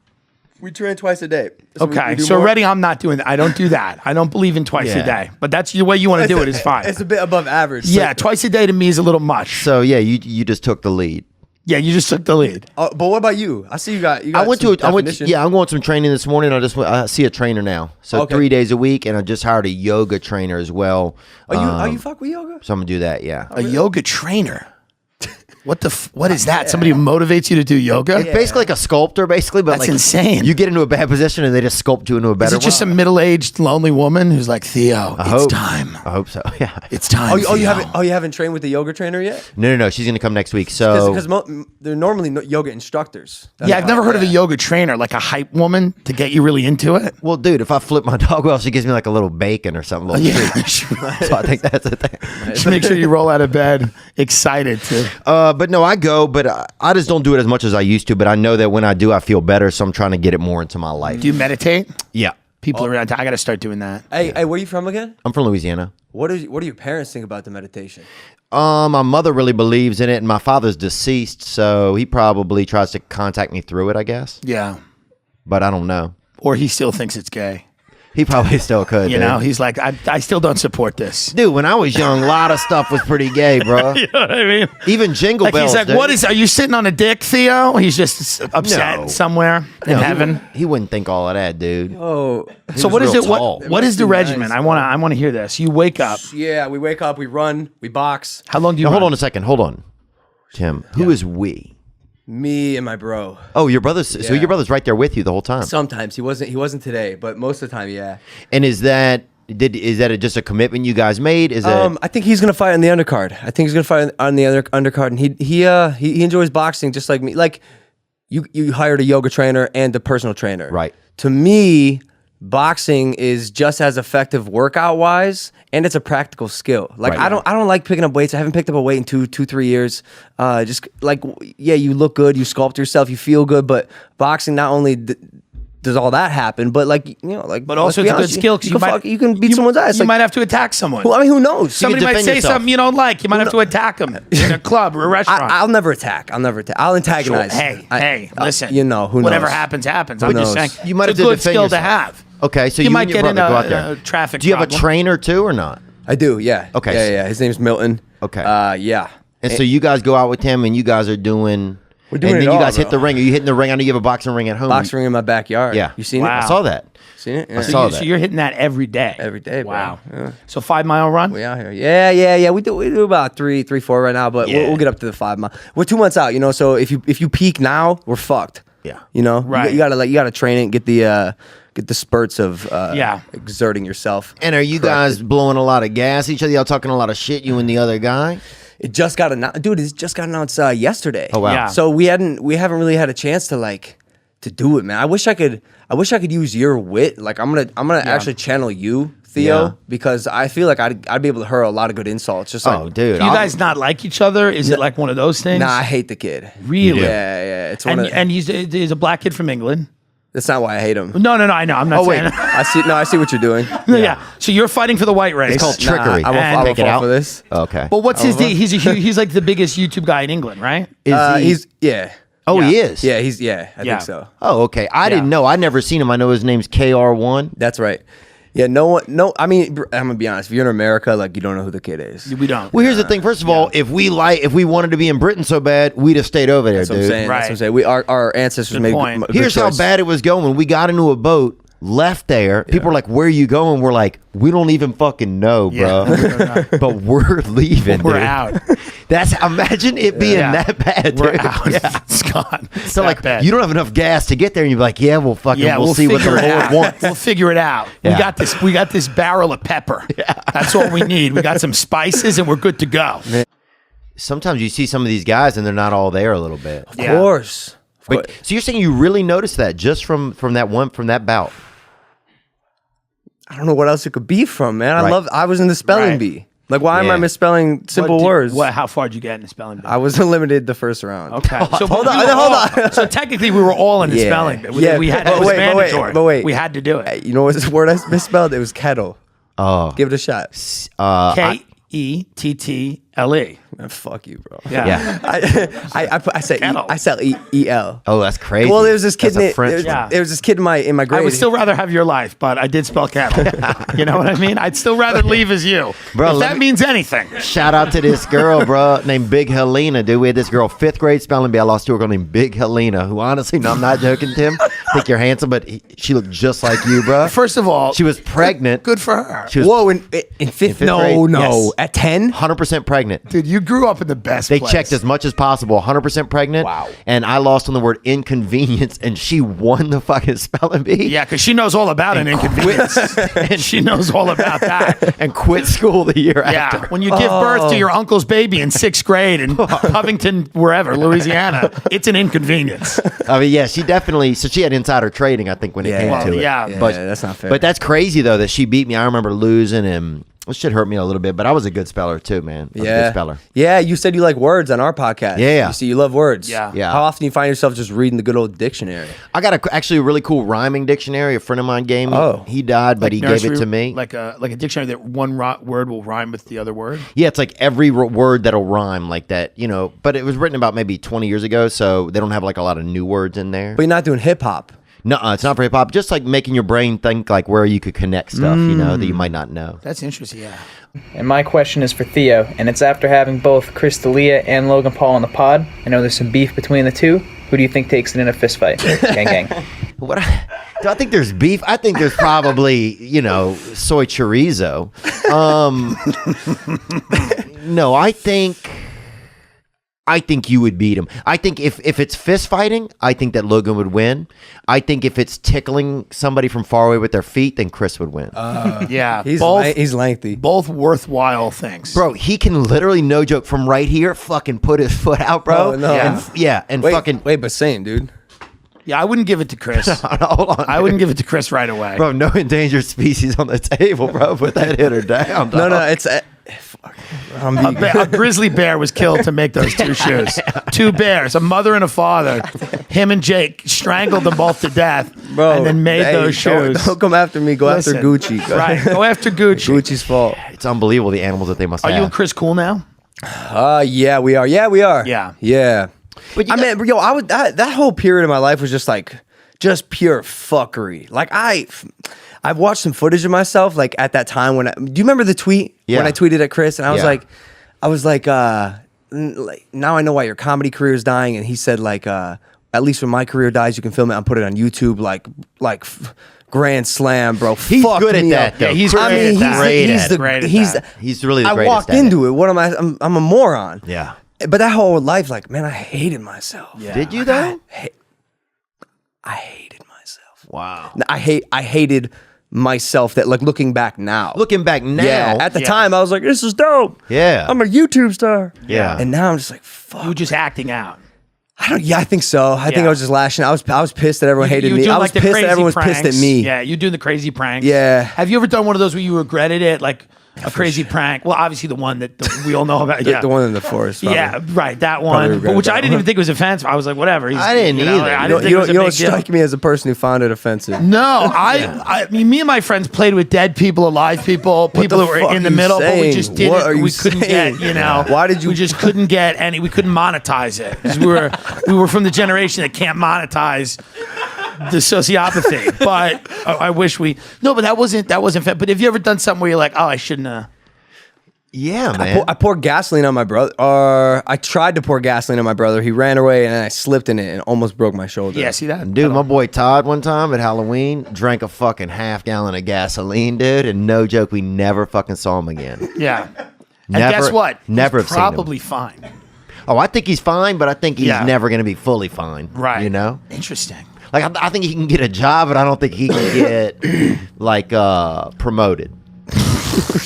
We train twice a day. Okay, so already I'm not doing that. I don't do that. I don't believe in twice a day. But that's the way you want to do it is fine. It's a bit above average. Yeah, twice a day to me is a little much. So yeah, you just took the lead. Yeah, you just took the lead. But what about you? I see you got. I'm going to some training this morning. I see a trainer now. So 3 days a week, and I just hired a yoga trainer as well. Are you fuck with yoga? So I'm gonna do that. Yeah, a yoga trainer. What is that? Somebody who motivates you to do yoga? It's basically like a sculptor, basically. But That's like insane. You get into a bad position and they just sculpt you into a better Is it just one. some middle-aged lonely woman who's like, Theo, it's time. I hope so. Yeah. It's time. You haven't trained with the yoga trainer yet? No. She's gonna come next week. So Because they're normally yoga instructors. Yeah, I've never heard of a yoga trainer, like a hype woman to get you really into it. well, dude, if I flip my dog well, she gives me like a little bacon or something. A little treat. So I think that's the thing. Just make sure you roll out of bed excited to. But no, I go, but I just don't do it as much as I used to. But I know that when I do, I feel better. So I'm trying to get it more into my life. Do you meditate? Yeah. People around. I got to start doing that. Hey, where are you from again? I'm from Louisiana. What do your parents think about the meditation? My mother really believes in it, and my father's deceased, so he probably tries to contact me through it, I guess. Yeah. But I don't know. Or he still thinks it's gay. He probably still could. You know, he's like, I still don't support this. Dude, when I was young, a lot of stuff was pretty gay, bro. You know what I mean? Even Jingle Like Bells. he's like, dude. are you sitting on a dick, Theo? He's just upset No. somewhere in heaven. He wouldn't think all of that, dude. Oh, So what is real it? tall. What is the Nice, regimen? I want to hear this. You wake up. yeah, we wake up, we run, we box. How long do you? Now, hold run? on a second. Hold on. Tim, who is we? Me and my bro. Oh, your brother's. So your brother's right there with you the whole time. Sometimes he wasn't today, but most of the time, yeah. And is that just a commitment you guys made? Is it? I think he's gonna fight on the undercard. I think he's gonna fight on the undercard, and he enjoys boxing just like me. Like you hired a yoga trainer and a personal trainer, Right. To me, boxing is just as effective workout wise, and it's a practical skill. Like Right. I don't like picking up weights. I haven't picked up a weight in 2-3 years. Just like you look good, you sculpt yourself, you feel good. But boxing not only does all that happen, but But also it's a good skill because you can beat someone's ass. You might have to attack someone. Well, I mean, who knows? Somebody might defend say yourself. something you don't like. You might have to attack them in a club or a restaurant. I'll never attack. I'll antagonize. Hey, listen. You know, who Whatever knows? happens, happens. Who I'm just knows? saying. You might it's have a to good defend skill to yourself. have. Okay, so you you might and your get in brother go out there. a traffic. Do you have a problem. trainer too or not? I do. Yeah. Okay. Yeah. His name's Milton. Okay. Yeah. And so you guys go out with him, and you guys are doing. We're doing and it then you all, guys hit bro. the ring. Are you hitting the ring? I know you have a boxing ring at home. Boxing ring in my backyard. Yeah. You seen Wow. it? I saw that. Seen it? Yeah. I saw So that. you're hitting that every day. Every day. Bro. Wow. Yeah. So 5 mile run. We out here. Yeah. We do about 3-4 right now, but Yeah. we'll get up to the 5 mile. We're 2 months out, you know. So if you peak now, we're fucked. Yeah. You know. Right. You gotta train it and get the spurts of exerting yourself. And are you guys blowing a lot of gas at each other? Y'all talking a lot of shit, you and the other guy? It just got announced, dude. It just got announced yesterday. Oh, wow. Yeah. So we haven't really had a chance to do it, man. I wish I could use your wit. Like I'm gonna actually channel you, Theo, Yeah. because I feel like I'd be able to hurl a lot of good insults. Just like, Oh, dude. Do you guys not like each other? Is it like one of those things? nah, I hate the kid. Really? Yeah. It's one And he's a black kid from England. that's not why I hate him. No, I know. I'm not Oh, wait. saying. I see what you're doing. Yeah. So you're fighting for the white race. It's called trickery. Nah, I won't Take it fall out. for this. Okay. But what's his deal? He's like the biggest YouTube guy in England, right? Is he? He's yeah. Oh, he is? Yeah, I Yeah. think so. Oh, okay. I didn't know. I never seen him. I know his name's KR1. That's right. Yeah, no. I mean, I'm gonna be honest. If you're in America, like, you don't know who the kid is. We don't. Well, here's the thing. First of all, if we wanted to be in Britain so bad, we'd have stayed over there, That's what I'm dude. saying. Right. That's what I'm saying. Our ancestors Good made point. a good Here's how choice. bad it was going. We got into a boat, left there. People were like, "Where are you going?" We're like, "We don't even fucking know, bro." But we're leaving. We're dude. out. Imagine it being Yeah. that bad. We're dude. out. Yeah. It's gone. It's So that like, bad. you don't have enough gas to get there, and you're like, "Yeah, we'll see what the figure it Lord out. wants." We'll figure it out. Yeah. We got this barrel of pepper. That's all we need. We got some spices and we're good to go. Sometimes you see some of these guys, and they're not all there a little bit. Of course. Wait, so you're saying you really noticed that just from that bout? I don't know what else it could be from, man. Right. I was in the spelling Right. bee. Like, why am Yeah. I misspelling simple words? How far did you get in the spelling bee? I was eliminated the first round. Okay. So Hold we on, were hold all- on. So technically, we were all in the Yeah. spelling bee. Yeah, We had but it was wait, but wait, mandatory. but wait. We had to do it. Hey, you know what this word I misspelled? It was kettle. Oh, Give it a shot. Kettle. Man, fuck you, bro. Yeah. I said Kettle. I said E-L. Oh, that's crazy. Well, there was this kid. That's a French. There was this kid in my I grade. would still rather have your life, but I did spell cattle. You know what I mean? I'd still rather leave as you. Bro, if let that me- means anything. Shout out to this girl, bro, named Big Helena, dude. We had this girl, 5th grade spelling bee. I lost to a girl named Big Helena, who honestly, no, I'm not joking, Tim. think you're handsome, but she looked just like you, bro. First of all, she was pregnant. Good for her. She was Whoa, in fifth grade? No. Yes. At 10? 100% pregnant. Dude, you grew up in the best They place. checked as much as possible. 100% pregnant. Wow. And I lost on the word inconvenience, and she won the fucking spelling bee. Yeah, because she knows all about an inconvenience. And she knows all about that. And quit school the year after. Yeah, when you give birth to your uncle's baby in 6th grade in Covington, wherever, Louisiana, it's an inconvenience. I mean, yeah, she definitely. So she had insider trading, I think, when it came to it. Yeah, but that's not fair. But that's crazy though that she beat me. I remember losing, and this shit hurt me a little bit. But I was a good speller too, man. I was a good speller. Yeah, you said you like words on our podcast. Yeah. You see, you love words. Yeah. How often do you find yourself just reading the good old dictionary? I got actually a really cool rhyming dictionary. A friend of mine gave me. Oh. He died, but he gave it to me. Like a dictionary that one word will rhyme with the other word. Yeah, it's like every word that'll rhyme like that, you know. But it was written about maybe 20 years ago, so they don't have like a lot of new words in there. But you're not doing hip hop. No, it's not for hip hop. Just like making your brain think like where you could connect stuff, you know, that you might not know. That's interesting, yeah. And my question is for Theo, and it's after having both Chris D'Elia and Logan Paul on the pod. I know there's some beef between the two. Who do you think takes it in a fist fight? Gang, gang. Do I think there's beef? I think there's probably, you know, soy chorizo. No, I think you would beat him. I think if it's fist fighting, I think that Logan would win. I think if it's tickling somebody from far away with their feet, then Chris would win. Yeah, he's lengthy. Both worthwhile things. Bro, he can literally, no joke, from right here, fucking put his foot out, bro. Oh, no. And Wait, fucking... Wait, but same, dude. Yeah, I wouldn't give it to Chris. Hold on. I wouldn't give it to Chris right away. Bro, no endangered species on the table, bro. Put that hitter down, dog. No, it's... A grizzly bear was killed to make those two shoes. Two bears, a mother and a father. Him and Jake strangled them both to death, bro, and then made those shoes. Don't come after me. Go after Gucci. Right, go after Gucci. Gucci's fault. It's unbelievable the animals that they must have. Are you and Chris cool now? Yeah, we are. Yeah, we are. Yeah. But I mean, yo, that whole period of my life was just pure fuckery. Like I've watched some footage of myself like at that time when do you remember the tweet when I tweeted at Chris and I was like now I know why your comedy career is dying, and he said like at least when my career dies you can film it and put it on YouTube like grand slam, bro. He's good at that, though. Yeah, he's great at that. He's really the I greatest walked at into it. What am I? I'm a moron. Yeah. But that whole life, like, man, I hated myself. Yeah. Did you though? I hated myself. Wow. I hated myself. That like looking back now. Yeah. At the time, I was like, this is dope. Yeah. I'm a YouTube star. Yeah. And now I'm just like, fuck. You were just acting out. I think so. I think I was just lashing. I was pissed that everyone hated me. I was pissed that everyone was pissed at me. Yeah, you doing the crazy pranks. Yeah. Have you ever done one of those where you regretted it, like a crazy prank? Well, obviously the one that we all know about. The one in the forest. Probably. Yeah, right, that one. But which I didn't even think was offensive. I was like, whatever. I didn't either. I didn't think it was a you don't big deal. strike me as a person who found it offensive. No, I mean, me and my friends played with dead people, alive people, people the that were fuck in the are you middle, but we saying? just didn't. What are you we couldn't saying? get, you know. Why did you? We just couldn't get any. We couldn't monetize it because we were from the generation that can't monetize the sociopathy. But I wish we. No, but that wasn't fair. But have you ever done something where you're like, oh, I shouldn't have. Yeah, man. I poured gasoline on my brother. I tried to pour gasoline on my brother. He ran away, and then I slipped in it and almost broke my shoulder. Yeah, see that? Dude, my boy Todd one time at Halloween drank a fucking half gallon of gasoline, dude, and no joke, we never fucking saw him again. Yeah. And Never, guess what? Never He's have seen him. probably fine. Oh, I think he's fine, but I think he's never going to be fully fine. Right. You know? Interesting. Like, I think he can get a job, but I don't think he can get, like, promoted.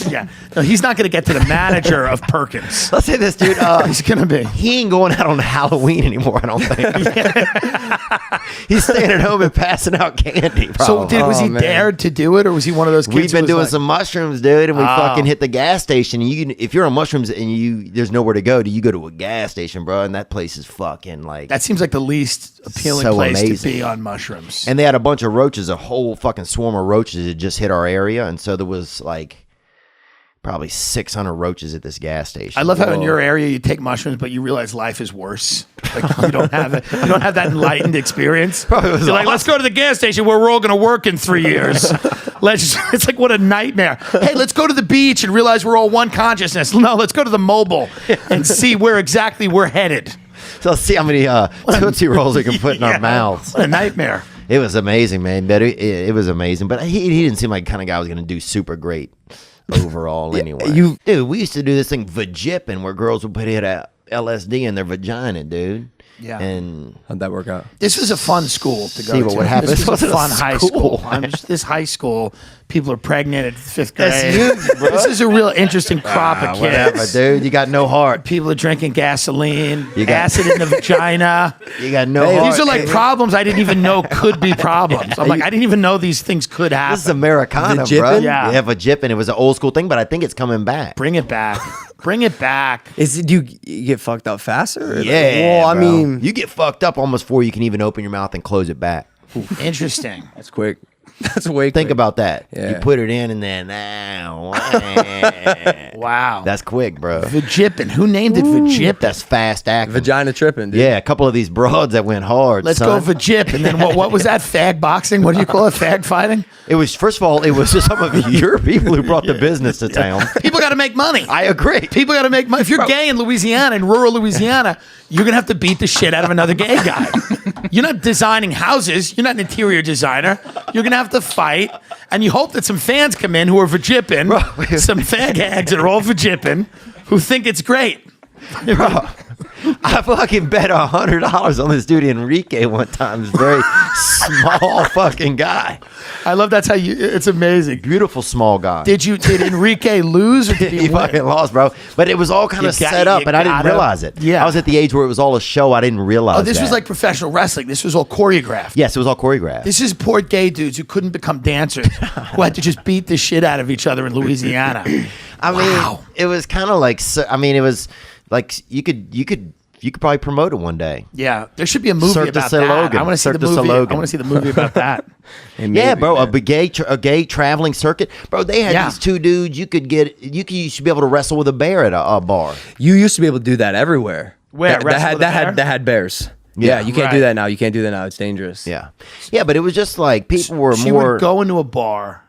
Yeah. No, he's not going to get to the manager of Perkins. Let's say this, dude. He's going to be. He ain't going out on Halloween anymore, I don't think. He's staying at home and passing out candy, So was he dared to do it, or was he one of those kids? We've been who was doing like, some mushrooms, dude, and we fucking hit the gas station. And if you're on mushrooms and there's nowhere to go, you go to a gas station, bro, and that place is fucking like. That seems like the least appealing so place amazing. to be on mushrooms. And they had a bunch of roaches, a whole fucking swarm of roaches that just hit our area, and so there was like probably 600 roaches at this gas station. I love how in your area you take mushrooms, but you realize life is worse. Like you don't have it. You don't have that enlightened experience. You're like, let's go to the gas station where we're all going to work in 3 years. It's like, what a nightmare. Hey, let's go to the beach and realize we're all one consciousness. No, let's go to the mobile and see where exactly we're headed. So let's see how many Tootsie Rolls we can put in our mouths. What a nightmare. It was amazing, man. But it was amazing. But he didn't seem like the kind of guy who was going to do super great overall anyway. Dude, we used to do this thing, vajipping, where girls would put LSD in their vagina, dude. Yeah. And how'd that work out? This was a fun school to go See, to. what happened? This was a fun a high school. school. This high school, people are pregnant at 5th grade. That's huge, bro. This is a real interesting crop of kids. Whatever, dude. You got no heart. People are drinking gasoline, You got- acid in the vagina. You got no heart. These are like problems I didn't even know could be problems. I'm like, I didn't even know these things could happen. This is Americana, Vajipping? bro. Yeah. Vajipping. It was an old school thing, but I think it's coming back. Bring it back. Bring it back. Do you get fucked up faster? Yeah. Well, I bro. mean, you get fucked up almost before you can even open your mouth and close it back. Interesting. that's quick. That's way. Think quick. about that. Yeah. You put it in and then Wow. That's quick, bro. Vajipping. Who named it Vajipping? That's fast acting. Vagina tripping, dude. Yeah, a couple of these broads that went hard. Let's son. go Vajip. And then what was that? Fag boxing? What do you call it? Fag fighting? It was, first of all, it was just some of your people who brought the business to town. People got to make money. I agree. People got to make money. If you're gay in Louisiana, in rural Louisiana, you're going to have to beat the shit out of another gay guy. You're not designing houses. You're not an interior designer. You're going to have to fight. And you hope that some fans come in who are vajipping, some fag hags that are all vajipping, who think it's great. Bro, I fucking bet $100 on this dude Enrique one time. This very small fucking guy. I love that's how you. It's amazing. Beautiful small guy. Did Enrique lose or did He he win? fucking lost, bro. But it was all kind You of got- set up, you and I didn't gotta- realize it. Yeah. I was at the age where it was all a show. I didn't realize. Oh, this was that. like professional wrestling. This was all choreographed. Yes, it was all choreographed. This is poor gay dudes who couldn't become dancers, who had to just beat the shit out of each other in Louisiana. I mean, it was kind of like. I mean, it was like you could probably promote it one day. Yeah, there should be a movie Cirque du about that. Logan. I want to see Cirque the du movie. Logan. I want to see the movie about that. Yeah, bro, a gay traveling circuit, bro. They had Yeah. these two dudes. You should be able to wrestle with a bear at a bar. You used to be able to do that everywhere. Where? Wrestle with a bear? that had bears. Yeah. Yeah, you can't do that now. You can't do that now. It's dangerous. Yeah, but it was just like people were She more. would go into a bar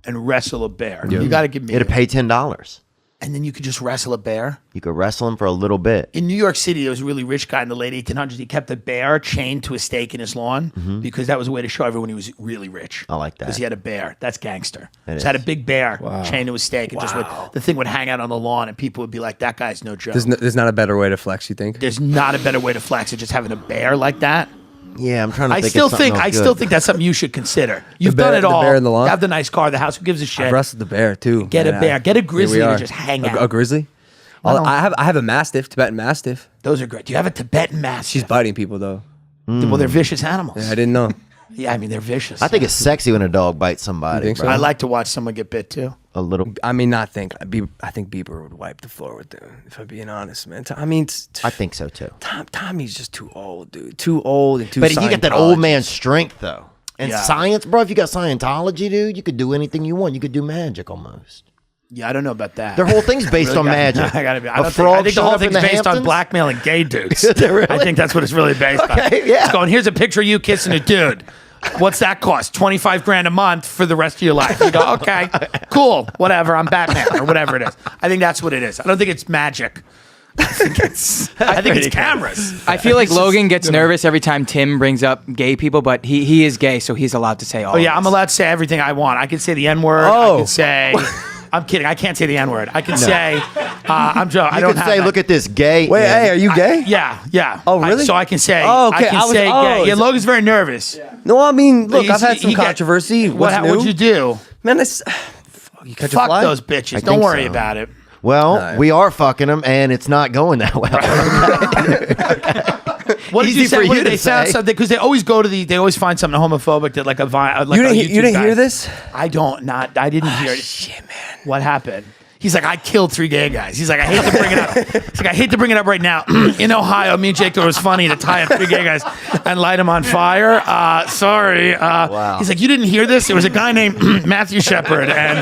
and wrestle a bear. You got to give me. You had to pay $10. And then you could just wrestle a bear. You could wrestle him for a little bit. In New York City, there was a really rich guy in the late 1800s. He kept a bear chained to a stake in his lawn because that was a way to show everyone he was really rich. I like that. Because he had a bear. That's gangster. It Just had a is. big bear chained to a stake. And just the thing would hang out on the lawn and people would be like, that guy's no joke. There's not a better way to flex, you think? There's not a better way to flex than just having a bear like that. Yeah, I'm trying to I think. still of something think else I still good. think that's something you should consider. You've bear- done it the all. bear in the lawn? You have the nice car, the house. Who gives a shit? I've wrestled the bear too. Get a man. bear. Get a Here we grizzly to are. just hang out. A grizzly? No. I have a mastiff, Tibetan mastiff. Those are great. Do you have a Tibetan mastiff? She's biting people though. Well, they're vicious animals. Yeah, I didn't know. Yeah, I mean they're vicious. I think it's sexy when a dog bites somebody. You think so? bro. I like to watch someone get bit too. A little. I mean, I think Bieber would wipe the floor with them. If I'm being honest, man. I think so too. Tommy's just too old, dude. Too old and too. But you get that old man Scientologist. strength though. And Yeah. science, bro. If you got Scientology, dude, you could do anything you want. You could do magic almost. Yeah, I don't know about that. Their whole thing's based on magic. I gotta be. I A don't think. frog I think the showed whole up in thing's the based on Hamptons? blackmailing gay dudes. Is it really? I think that's what it's really based on. Okay, yeah. It's going. Here's a picture of you kissing a dude. What's that cost? $25,000 a month for the rest of your life. You go, okay, cool, whatever. I'm Batman or whatever it is. I think that's what it is. I don't think it's magic. I think it's cameras. I feel like Logan gets nervous every time Tim brings up gay people, but he is gay, so he's allowed to say all. Oh yeah, of I'm this. allowed to say everything I want. I can say the N word. I can say. I'm kidding. I can't say the N word. I can say. I'm joking. I You don't could have say, that. "Look at this gay." Wait, hey, are you gay? Yeah. Oh, really? So I can say. Oh, okay. I can I was- say oh, gay. Yeah, is- Logan's very nervous. No, I mean, look, He's- I've had some he got- controversy. What's new? What'd you do? Man, this. You catch a Fuck fly? those bitches. I Don't think worry so. about it. Well, we are fucking them, and it's not going that well. What did Easy you say? for What you did to they found say. something because they always go to they always find something homophobic that like a like You a didn't, YouTube you didn't guy. hear this? I didn't hear it. Shit, man. What happened? He's like, I killed 3 gay guys. He's like, I hate to bring it up. He's like, I hate to bring it up right now. In Ohio, me and Jake thought it was funny to tie up 3 gay guys and light them on fire. Sorry. Wow. He's like, you didn't hear this? There was a guy named Matthew Shepard, and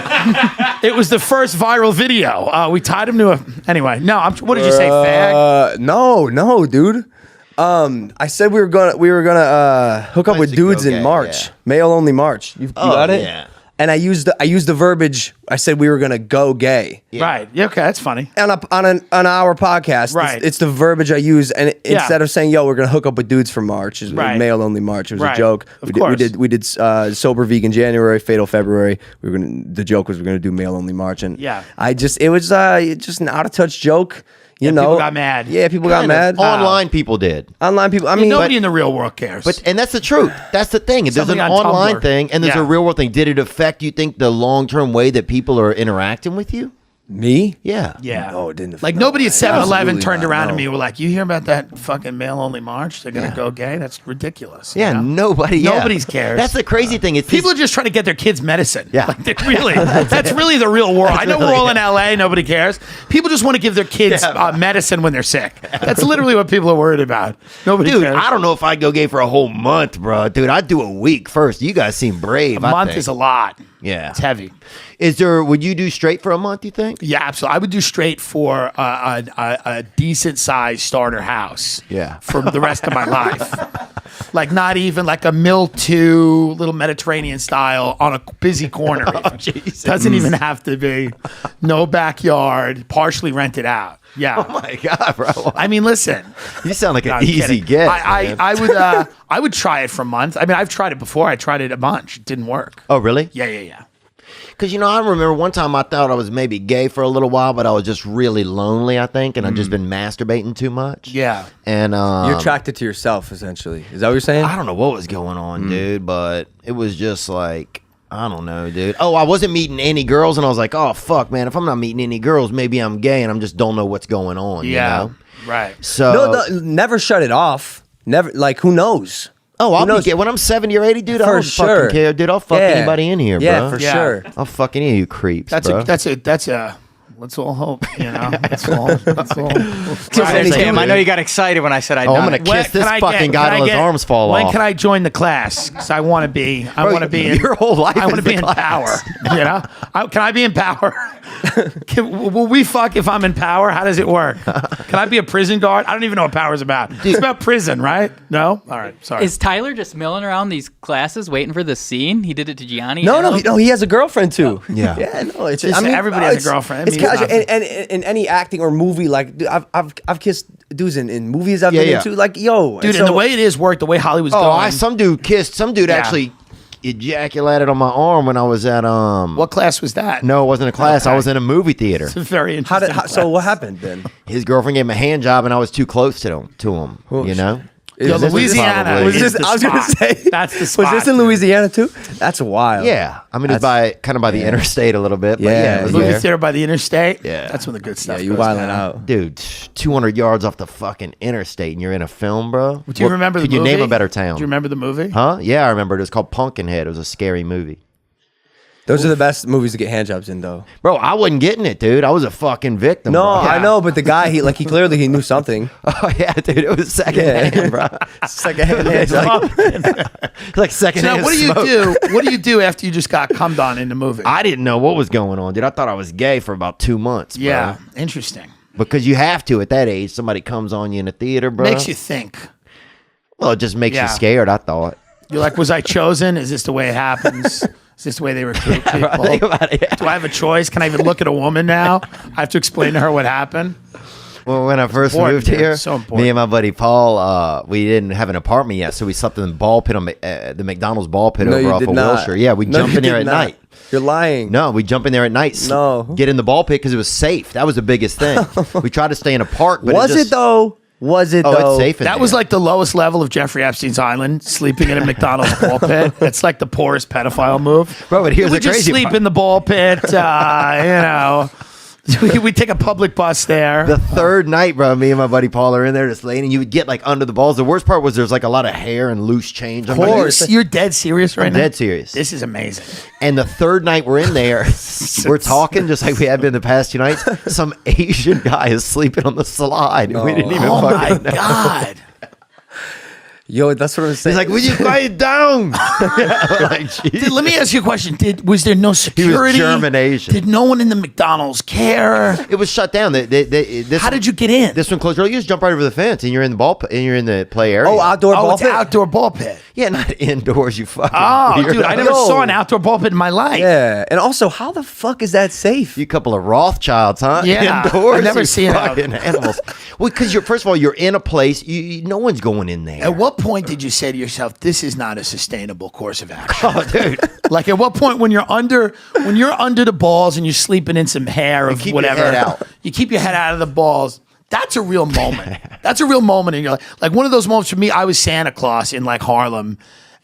it was the first viral video. We tied him to a. Anyway, no. What did you say, fag? No, dude. I said we were gonna hook up with Place to go dudes in gay, March, yeah. male only March. You got it? Yeah. and I used the verbiage. I said we were gonna go gay. Right. Yeah. Okay. That's funny. On our podcast, Right. It's the verbiage I use, and instead of saying, "Yo, we're gonna hook up with dudes for March," is male only March. It was a joke. Of course. We did sober vegan January, fatal February. The joke was we're gonna do male only March, and it was just an out of touch joke. You know, people got mad. Yeah, people got mad. Online people did. Online people. I mean, nobody in the real world cares. And that's the truth. That's the thing. There's Something an on online Tumblr. thing and there's a real world thing. Did it affect, you think, the long-term way that people are interacting with you? Me? Yeah. Yeah. No, it didn't. Like nobody at 7-Eleven Absolutely turned not, around to no. me and were like, "You hear about that fucking male only march? They're gonna go gay? That's ridiculous." Yeah, you know? nobody. Yeah. Nobody's cares. That's the crazy thing. It's People are just trying to get their kids medicine. Yeah. Like that's really the real world. I know we're all in LA. Nobody cares. People just want to give their kids medicine when they're sick. That's literally what people are worried about. Nobody Dude, cares. I don't know if I'd go gay for a whole month, bro. Dude, I'd do a week first. You guys seem brave. A month is a lot. Yeah. It's heavy. Would you do straight for a month, you think? Yeah, absolutely. I would do straight for a decent sized starter house. Yeah. For the rest of my life. Like not even like a Mill 2 little Mediterranean style on a busy corner. Jesus. Doesn't even have to be. No backyard, partially rented out. Yeah. Oh my God, bro. I mean, listen. You sound like No, an I'm easy kidding. get. I would try it for a month. I mean, I've tried it before. I tried it a bunch. It didn't work. Oh, really? Yeah. Because, I remember one time I thought I was maybe gay for a little while, but I was just really lonely, I think, and I'd just been masturbating too much. Yeah. And you're attracted to yourself, essentially. Is that what you're saying? I don't know what was going on, dude, but it was just like, I don't know, dude. Oh, I wasn't meeting any girls, and I was like, oh, fuck, man, if I'm not meeting any girls, maybe I'm gay, and I just don't know what's going on, Yeah. you know? Right. So, never shut it off. Never, like, who knows? oh, I'll be gay. When I'm 70 or 80, dude, I For don't sure. fucking care, dude. I'll fuck Yeah. anybody in here, Yeah, bro. for sure. I'll fuck any of you creeps, bro. That's a let's all hope, Let's all Tim, I know you got excited when I said I'd Oh, I'm done gonna it. kiss this fucking guy till his arms fall when off. can I join the class? Because I want to be. I Bro, want to be. your whole life I want to is be the in class. power. Can I be in power? Will we fuck if I'm in power? How does it work? Can I be a prison guard? I don't even know what power is about. It's about prison, right? No. All right. Sorry. Is Tyler just milling around these classes waiting for the scene? He did it to Gianni. No, he has a girlfriend too. Yeah. Yeah, no, it's Just everybody has a girlfriend. It's casual. And in any acting or movie, like dude, I've kissed dudes in movies I've been into. Like, yo, Dude, and the way it is worked, the way Hollywood's going. Some dude actually ejaculated on my arm when I was at What class was that? No, it wasn't a class. Okay. I was in a movie theater. It's a very interesting. So what happened then? His girlfriend gave him a hand job, and I was too close to him. You know. Louisiana. I was gonna say That's the spot. Was this in Louisiana too? That's wild. Yeah, I mean, it's kind of by the interstate a little bit. But Yeah, it was Movie there. theater by the interstate. Yeah. That's when the good stuff. Yeah, you goes wilding down. out. Dude, 200 yards off the fucking interstate, and you're in a film, bro. Do you remember the Could movie? you name a better town? Do you remember the movie? Huh? Yeah, I remember. It was called Pumpkinhead. It was a scary movie. Those are the best movies to get handjobs in, though. Bro, I wasn't getting it, dude. I was a fucking victim. No, bro. I know, but the guy, he clearly knew something. Oh yeah, dude, it was secondhand, bro. Secondhand. It's like So secondhand. now, what do you smoke. do? What do you do after you just got cummed on in the movie? I didn't know what was going on, dude. I thought I was gay for about 2 months. Bro. Yeah, interesting. Because you have to at that age. Somebody comes on you in a theater, bro. Makes you think. Well, it just makes Yeah. you scared. I thought. You're like, was I chosen? Is this the way it happens? Is this the way they recruit people? Think about it. Yeah. Do I have a choice? Can I even look at a woman now? I have to explain to her what happened. Well, when I first Important, moved dude. here, So important. me and my buddy Paul, we didn't have an apartment yet, so we slept in the ball pit on the McDonald's ball pit over off of Wilshire. Yeah, we jump in there at night. You're lying. No, we jump in there at night. No. Get in the ball pit because it was safe. That was the biggest thing. We tried to stay in a park, but Was it though? Was it Oh, though? it's safe in That there. was like the lowest level of Jeffrey Epstein's Island, sleeping in a McDonald's ball pit. It's like the poorest pedophile move. Bro, but here's we the just crazy sleep part. in the ball pit. We take a public bus there. The third night, bro, me and my buddy Paul are in there just laying, and you would get like under the balls. The worst part was there's like a lot of hair and loose change. Of course. You're dead serious right I'm now? dead serious. This is amazing. And the third night we're in there, we're talking just like we have been the past 2 nights. Some Asian guy is sleeping on the slide, and we didn't even Oh my fucking know. God. Yo, that's what I'm saying. He's like, "Would you quiet down?" Like, Dude, let me ask you a question. Was there no security? German Asian. Did no one in the McDonald's care? It was shut down. How did you get in? This one closed early. You just jump right over the fence, and you're in the ball, and you're in the play area. outdoor ball it's pit. an outdoor ball pit. Yeah, not indoors, you fucking Oh, weirdo. dude, I never saw an outdoor ball pit in my life. Yeah, and also, how the fuck is that safe? You couple of Rothschilds, huh? Yeah, Indoors, I've never you seen fucking animals. Well, because first of all, you're in a place. No one's going in there. At what point did you say to yourself, "This is not a sustainable course of action"? Oh, dude. Like at what point when you're under the balls and you're sleeping in some hair of keep whatever, your head out. you keep your head out of the balls. That's a real moment. That's a real moment in your life. Like one of those moments for me. I was Santa Claus in like Harlem.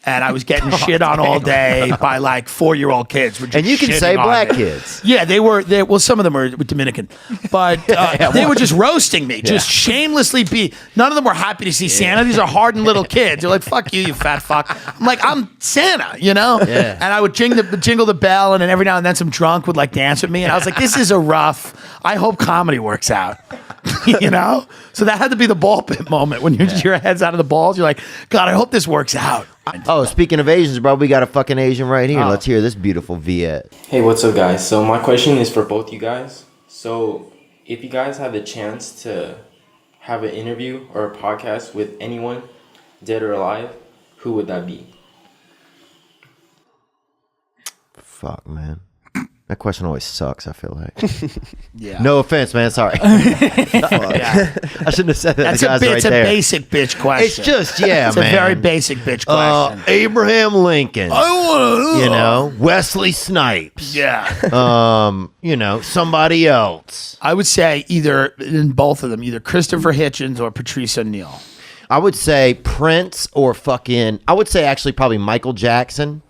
And I was getting shit on all day by like 4-year-old kids. And you can say black kids. Yeah, they were. Well, some of them were Dominican, but they were just roasting me, just shamelessly. None of them were happy to see Santa. These are hardened little kids. They're like, "Fuck you, you fat fuck." I'm like, "I'm Santa," you know. Yeah. And I would jingle the bell, and then every now and then some drunk would like dance with me, and I was like, "This is a rough. I hope comedy works out." You know. So that had to be the ball pit moment when your head's out of the balls. You're like, "God, I hope this works out." Oh, speaking of Asians, bro, we got a fucking Asian right here. Let's hear this beautiful Viet. Hey, what's up, guys? So my question is for both you guys. So if you guys have the chance to have an interview or a podcast with anyone, dead or alive, who would that be? Fuck, man. That question always sucks, I feel like. Yeah. No offense, man. Sorry. Yeah. I shouldn't have said that. That's The guy's it's right a there. basic bitch question. It's just, yeah, it's man. a very basic bitch question. Abraham Lincoln. I want to You know, Wesley Snipes. Yeah. You know, somebody else. I would say either in both of them, either Christopher Hitchens or Patrice O'Neill. I would say Prince or I would say actually probably Michael Jackson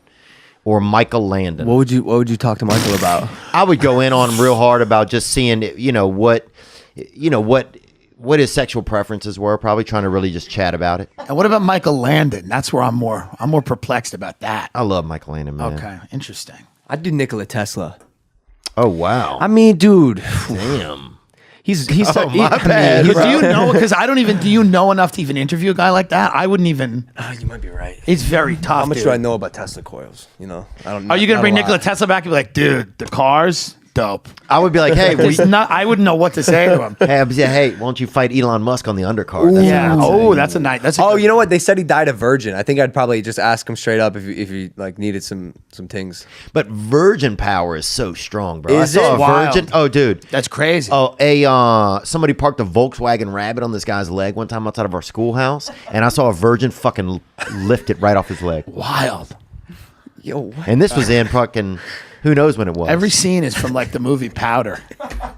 or Michael Landon. What would you talk to Michael about? I would go in on him real hard about just seeing, what his sexual preferences were. Probably trying to really just chat about it. And what about Michael Landon? That's where I'm more perplexed about that. I love Michael Landon, man. Okay, interesting. I'd do Nikola Tesla. Oh wow. I mean, dude. Damn. He's Oh, my bad, But bro. do you know? Because I don't even. Do you know enough to even interview a guy like that? I wouldn't even. You might be right. It's very tough. How much dude. do I know about Tesla coils? You know, I don't. Are you gonna not bring a lot. Nikola Tesla back and be like, dude, the cars, dope? I would be like, hey, I wouldn't know what to say to him. hey, why don't you fight Elon Musk on the undercard? That's Yeah. what I'd say. Oh, that's a nice. That's a Oh, good- you know what? They said he died a virgin. I think I'd probably just ask him straight up if he like needed some things. But virgin power is so strong, bro. Is I saw it? a Wild. virgin. Oh, dude. That's crazy. Oh, somebody parked a Volkswagen Rabbit on this guy's leg one time outside of our schoolhouse, and I saw a virgin fucking lift it right off his leg. Wild. Yo, what? And this was in fucking, who knows when it was. Every scene is from like the movie Powder.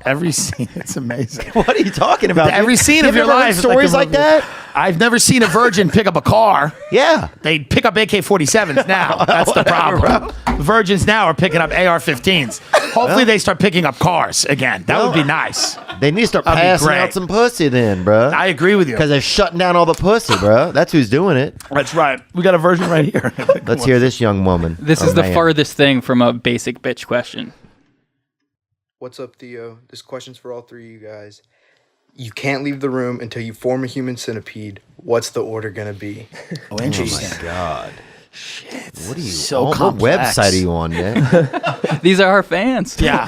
Every scene, it's amazing. What are you talking about? Every scene You of your ever heard life. is stories the like movie. that? I've never seen a virgin pick up a car. Yeah. They pick up AK-47s now. That's the problem. Virgins now are picking up AR-15s. Hopefully they start picking up cars again. That would be nice. They need to start That'd be passing great. out some pussy then, bro. I agree with you. Because they're shutting down all the pussy, bro. That's who's doing it. That's right. We got a virgin right here. Let's hear this young woman. This or is the man. furthest thing from a basic bitch question. What's up, Theo? This question's for all three of you guys. You can't leave the room until you form a human centipede. What's the order gonna be? Oh, interesting. Oh my god. Shit. What are you So on? complex. What website are you on, man? These are our fans. Yeah.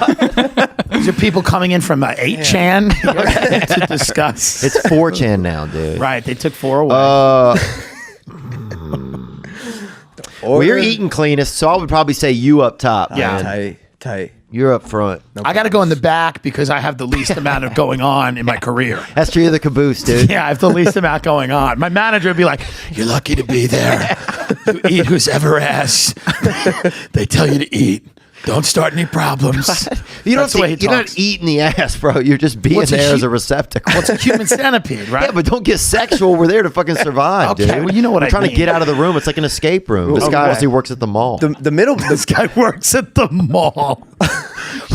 These are people coming in from 8chan to discuss. It's 4chan now, dude. Right. They took 4 away. We're eating cleanest, so I would probably say you up top. Yeah. man. Tight. You're up front. I got to go in the back because I have the least amount of going on in my career. That's true. You're the caboose, dude. Yeah, I have the least amount going on. My manager would be like, "You're lucky to be there. You eat who's ever asked. They tell you to eat. Don't start any problems." You That's the way he you're not talks. eating the ass, bro. You're just being What's a there as hu- a receptacle. What's a human centipede, right? Yeah, but don't get sexual. We're there to fucking survive, Okay, dude. well, you know what I'm I trying mean. to get out of the room. It's like an escape room. This guy Okay. obviously works at the mall. The middle. This guy works at the mall.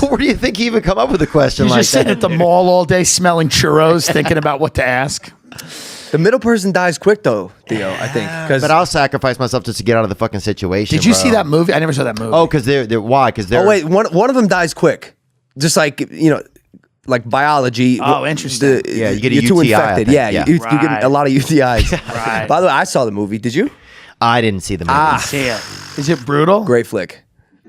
Where do you think he even come up with a question He's like just sitting that? at the mall all day smelling churros, thinking about what to ask. The middle person dies quick though, Theo. I think. But I'll sacrifice myself just to get out of the fucking situation. Did you bro. see that movie? I never saw that movie. Oh, because they're why? Because they're Oh wait, one of them dies quick. Just like like biology. Oh, interesting. Yeah, you get a you're too UTI, I infected. think. Yeah, Yeah. you get a lot of UTIs. Right. By the way, I saw the movie. Did you? I didn't see the movie. See it. Is it brutal? Great flick.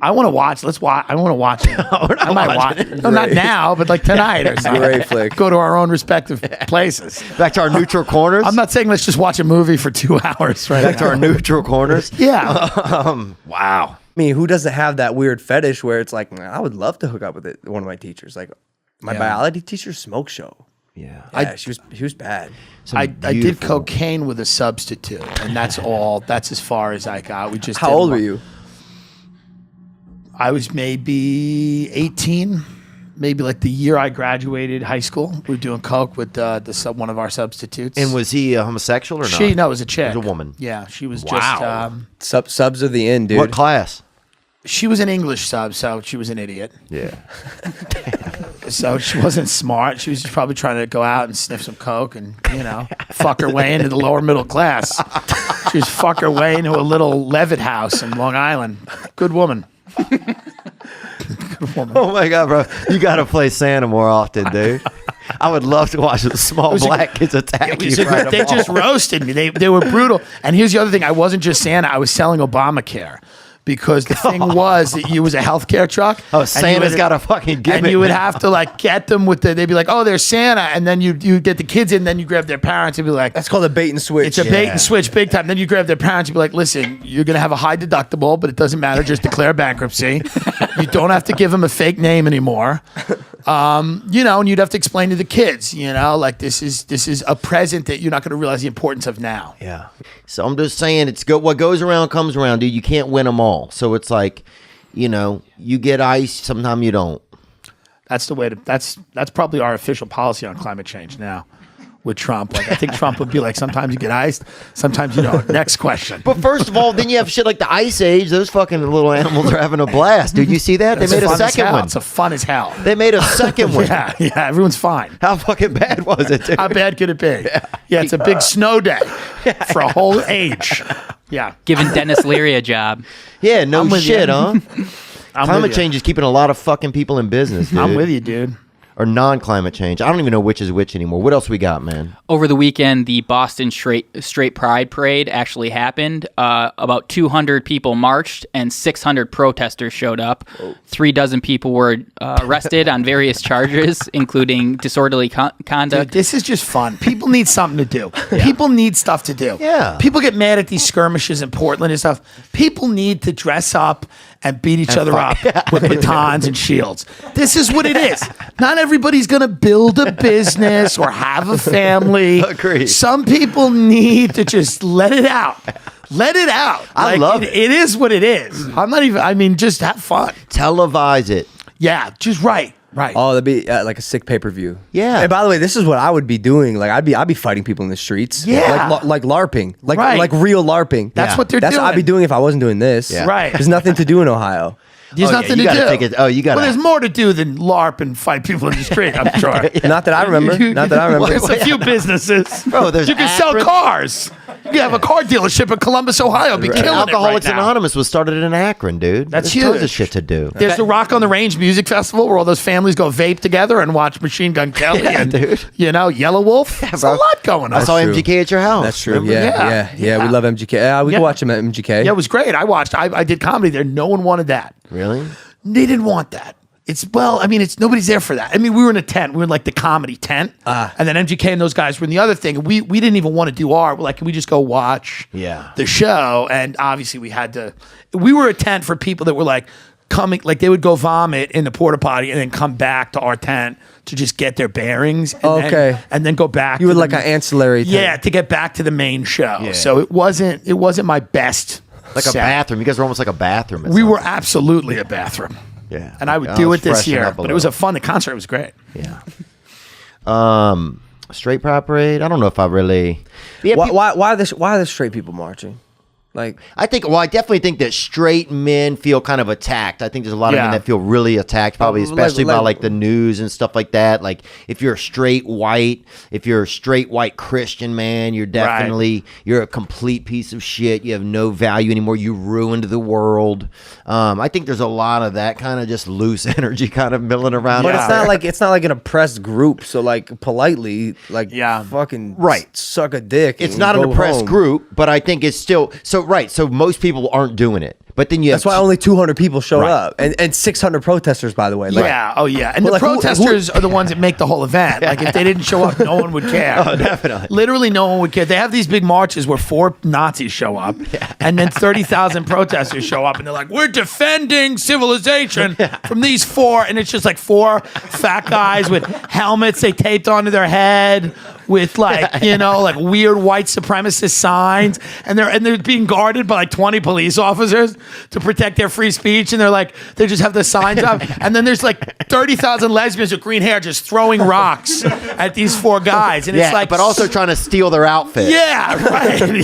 I want to watch. Let's watch. I want to watch it. I might watch it. No, not now, but like tonight or something. Great flick. Go to our own respective places. Back to our neutral corners. I'm not saying let's just watch a movie for 2 hours right Back to now. our neutral corners. Yeah. Wow. I mean, who doesn't have that weird fetish where it's like, man, I would love to hook up with one of my teachers. Like my biology teacher, smoke show. Yeah. She was bad. I did cocaine with a substitute, and that's all. That's as far as I got. We just. How old were you? I was maybe 18, maybe like the year I graduated high school. We were doing coke with one of our substitutes. And was he a homosexual or not? No, it was a chick. It was a woman. Yeah, she was Wow. just. Subs are the end, dude. What class? She was an English sub, so she was an idiot. Yeah. So she wasn't smart. She was just probably trying to go out and sniff some coke and, fuck her way into the lower middle class. She was fuck her way into a little Levitt house in Long Island. Good woman. Good woman. Oh my God, bro. You got to play Santa more often, dude. I would love to watch the small black kids attack you. They just roasted me. They were brutal. And here's the other thing. I wasn't just Santa. I was selling Obamacare. Because the thing was that you was a healthcare truck. Oh, Santa's got a fucking gimmick. And you would have to like get them with they'd be like, oh, there's Santa. And then you get the kids in, then you grab their parents and be like. That's called a bait and switch. It's a bait and switch big time. Then you grab their parents and be like, listen, you're going to have a high deductible, but it doesn't matter. Just declare bankruptcy. You don't have to give them a fake name anymore. And you'd have to explain to the kids, like this is a present that you're not going to realize the importance of now. Yeah. So I'm just saying, what goes around comes around, dude. You can't win them all. So it's like, you get ice, sometimes you don't. That's the way that's probably our official policy on climate change now. With Trump, like I think Trump would be like, sometimes you get iced, sometimes you don't. Next question. But first of all, then you have shit like the Ice Age. Those fucking little animals are having a blast. Did you see that? They made a second one. It's a fun as hell. They made a second one. Yeah, everyone's fine. How fucking bad was it, dude? How bad could it be? Yeah, it's a big snow day for a whole age. Yeah. Giving Dennis Leary a job. Yeah, no shit, huh? Climate you. change is keeping a lot of fucking people in business, dude. I'm with you, dude. Or non-climate change. I don't even know which is which anymore. What else we got, man? Over the weekend, the Boston Straight Pride Parade actually happened. About 200 people marched and 600 protesters showed up. 36 people were arrested on various charges, including disorderly conduct. Dude, this is just fun. People need something to do. Yeah. People need stuff to do. Yeah. People get mad at these skirmishes in Portland and stuff. People need to dress up and beat each other up with batons and shields. This is what it is. Not everybody's going to build a business or have a family. Agreed. Some people need to just let it out. Let it out. I love it. It is what it is. Just have fun. Televise it. Yeah, just right. Oh, that'd be like a sick pay-per-view. Yeah. And by the way, this is what I would be doing. Like I'd be fighting people in the streets. Yeah. Like LARPing. Right. Like real LARPing. That's what they're That's doing. what I'd be doing if I wasn't doing this. Yeah. Right. There's nothing to do in Ohio. There's nothing to do. You got Well, there's more to do than LARP and fight people in the street, I'm sure. Not that I remember. Not that I remember. There's a few businesses. Bro, there's you can sell cars. You have a car dealership in Columbus, Ohio. Be killing Alcoholics it right now. Anonymous was started in Akron, dude. That's There's tons huge. of shit to do. There's the Rock on the Range Music Festival where all those families go vape together and watch Machine Gun Kelly and dude. Yellow Wolf. There's a lot going on. I saw MGK at your house. That's true. Remember? Yeah. We love MGK. We can watch him at MGK. Yeah, it was great. I did comedy there. No one wanted that. Really? They didn't want that. It's nobody's there for that. I mean, we were in a tent. We were in like the comedy tent. And then MGK and those guys were in the other thing. And we didn't even want to do we're like, can we just go watch the show? And obviously we were a tent for people that were like coming, like they would go vomit in the porta potty and then come back to our tent to just get their bearings. And then go back. You were like an ancillary tent. Yeah, to get back to the main show. Yeah. So it wasn't my best Like set. a bathroom. You guys were almost like a bathroom. We were absolutely a bathroom. Yeah. And I would do it this year. But it was a fun, the concert was great. Yeah. Straight Pride Parade. I don't know if I really. Yeah, why are the straight people marching? Like, I definitely think that straight men feel kind of attacked. I think there's a lot of men that feel really attacked, probably especially by like the news and stuff like that. Like if you're a straight white Christian man, you're definitely you're a complete piece of shit. You have no value anymore. You ruined the world. I think there's a lot of that kind of just loose energy kind of milling around. But it's not like an oppressed group. So like politely, like fucking suck a dick. It's not an oppressed group, but I think it's still so. right. So most people aren't doing it. But then That's why only 200 people showed up, and 600 protesters, by the way. Like, yeah, oh yeah, and Well, the like, who- protesters are the ones that make the whole event. Like if they didn't show up, no one would care. Oh, definitely. Literally, no one would care. They have these big marches where 4 Nazis show up, and then 30,000 protesters show up, and they're like, "We're defending civilization from these 4," and it's just like 4 fat guys with helmets they taped onto their head. With like like weird white supremacist signs, and they're being guarded by like 20 police officers to protect their free speech, and they just have the signs up, and then there's like 30,000 lesbians with green hair just throwing rocks at these 4 guys, and it's like, but also trying to steal their outfit. yeah, right. And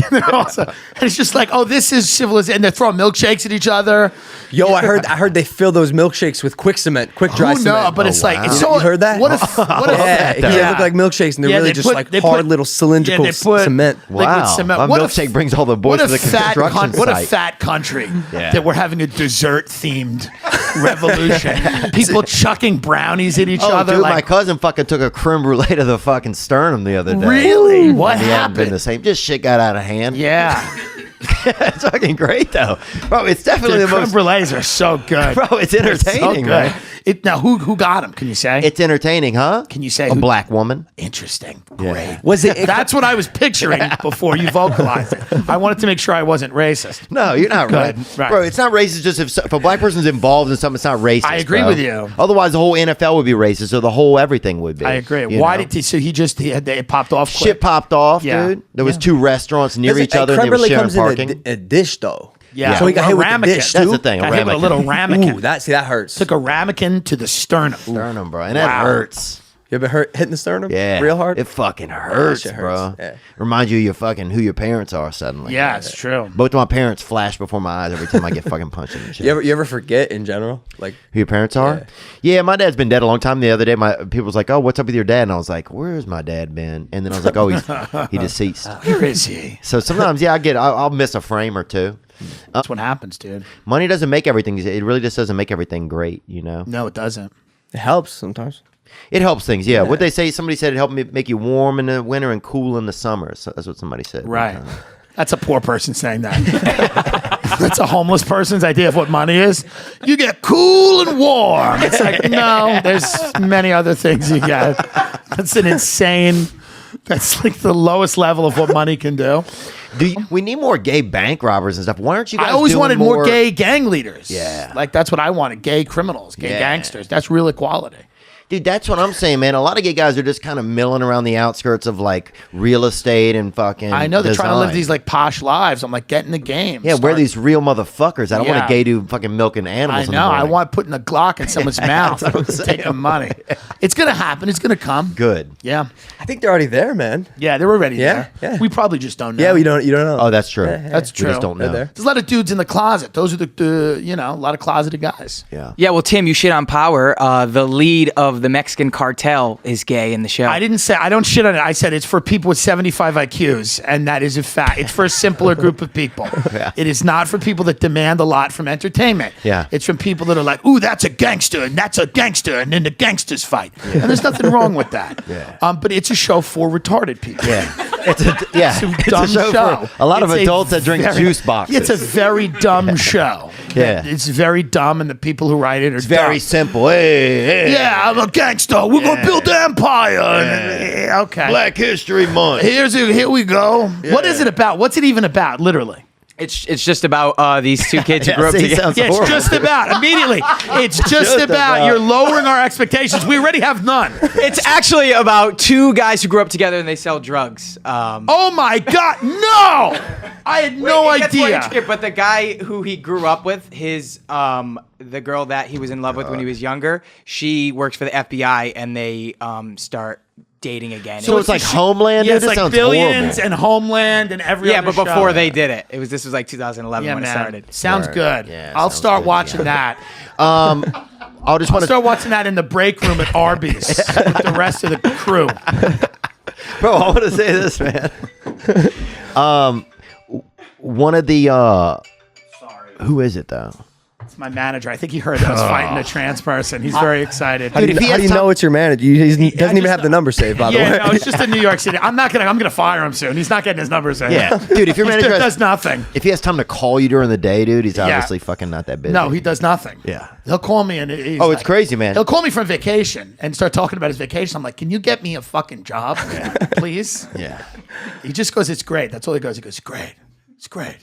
it's just like, oh, this is civilization, and they're throwing milkshakes at each other. Yo, I heard they fill those milkshakes with quick dry cement. No, but it's like it's so. You heard that? What if? They look like milkshakes, and they're really just like hard little cylindrical cement. Liquid cement. My What milkshake a, brings all the boys what to a the fat construction What a site. fat country that we're having a dessert themed revolution. People chucking brownies at each other. Dude, like, my cousin fucking took a creme brulee to the fucking sternum the other day. Really? What And he hadn't been happened? the same. Just shit got out of hand. Yeah. It's fucking great though, bro. It's definitely The the creme most. brulees are so good, Bro, it's They're entertaining, so right? Now, who got them? Can you say? It's entertaining, huh? Can you say a who- black woman? Interesting. Yeah. Great. Was it? That's what I was picturing before you vocalized it. I wanted to make sure I wasn't racist. No, you're not right. Right. Bro. It's not racist just if a black person's involved in something. It's not racist. I agree bro. with you. Otherwise, the whole NFL would be racist, or the whole everything would be. I agree. you Why know? did he? So it popped off. Quick. Shit popped off, Yeah. dude? There was 2 restaurants near each other, and Creme they were brulee sharing comes parking. in a dish though. Yeah. So he got A hit with the ramekin. dish That's too. the thing. A Got hit with a ramekin. little ramekin. Ooh, that hurts. Took a ramekin to the sternum. Sternum, bro, and that Wow. hurts. You ever hitting the sternum? Yeah, Real hard? It fucking hurts, shit bro. hurts. Yeah. Reminds you of your fucking who your parents are suddenly. Yeah, it's true. Both of my parents flash before my eyes every time I get fucking punched in the chest. You ever forget in general? Like Who your parents are? Yeah, my dad's been dead a long time. The other day, people was like, "Oh, what's up with your dad?" And I was like, "Where's my dad been?" And then I was like, "Oh, he deceased." Where is he? So sometimes, yeah, I'll miss a frame or two. That's what happens, dude. Money doesn't make everything. It really just doesn't make everything great, you know. No, it doesn't. it helps sometimes. It helps things, yeah. What they say, somebody said it helped me make you warm in the winter and cool in the summer. So that's what somebody said. Right. That's a poor person saying that. That's a homeless person's idea of what money is. You get cool and warm. It's like, no, there's many other things you get. That's an insane. That's like the lowest level of what money can do. We need more gay bank robbers and stuff. Why aren't you guys I always doing wanted more gay gang leaders. Yeah. Like, that's what I wanted. Gay criminals, gay gangsters. That's real equality. Dude, that's what I'm saying, man. A lot of gay guys are just kind of milling around the outskirts of like real estate and fucking. I know they're trying to live design. these like posh lives. I'm like, get in the game. Yeah, we're these real motherfuckers. I don't want Yeah. a gay dude fucking milking I animals. in the know. I morning. want putting a Glock in someone's mouth, what I'm saying. taking money. It's gonna happen. It's gonna come. Good. Yeah. I think they're already there, man. Yeah, they're already Yeah, there. yeah. We probably just don't know. Yeah, you don't know. Oh, that's true. That's true. We just don't know. They're there. There's a lot of dudes in the closet. Those are the a lot of closeted guys. Yeah. Yeah, well, Tim, you shit on Power. The lead of the Mexican cartel is gay in the show. I didn't say I don't shit on it. I said it's for people with 75 IQs, and that is a fact. It's for a simpler group of people. Yeah. It is not for people that demand a lot from entertainment. Yeah. It's from people that are like, ooh, that's a gangster, and that's a gangster, and then the gangsters fight. And there's nothing wrong with that. Yeah. But it's a show for retarded people. Yeah. It's a dumb show for a lot of It's adults that drink juice boxes. It's a very dumb show. Yeah. It's very dumb, and the people who write it are very dumb. simple. Hey. Yeah, I'm a gangster. We're gonna build an empire. Okay. Black History Month. Here we go. What is it about? What's it even about? Literally. It's just about these two kids who Yeah, grew up see, together. sounds Yeah, it's horrible. just about immediately. It's just about you're lowering our expectations. We already have none. It's actually about two guys who grew up together and they sell drugs. Oh my God, no! I had no It gets more idea. intricate, but the guy who he grew up with, the girl that he was in love with when he was younger, she works for the FBI, and they start dating again. So it's like Homeland? Yeah, Dude, it's this like sounds Billions horrible. and Homeland and every yeah, other but before show. they did it, this was like 2011 Yeah, when it man. started. Sounds Right. good. Yeah, I'll sounds start good, watching that. I'll just I'll want to start watching that in the break room at Arby's with the rest of the crew. Bro, I want to say this, man. One of the who is it though? It's my manager. I think he heard that I was fighting a trans person. He's very excited. How do you know it's your manager? He doesn't even have the number saved, by the way. No, it's just in New York City. I'm gonna fire him soon. He's not getting his number saved. Yeah, dude. If your manager does nothing, if he has time to call you during the day, dude, he's obviously fucking not that busy. No, he does nothing. Yeah, he'll call me and it's crazy, man. He'll call me from vacation and start talking about his vacation. I'm like, can you get me a fucking job, please? Yeah. He just goes, it's great. That's all he goes. He goes, it's great. It's great.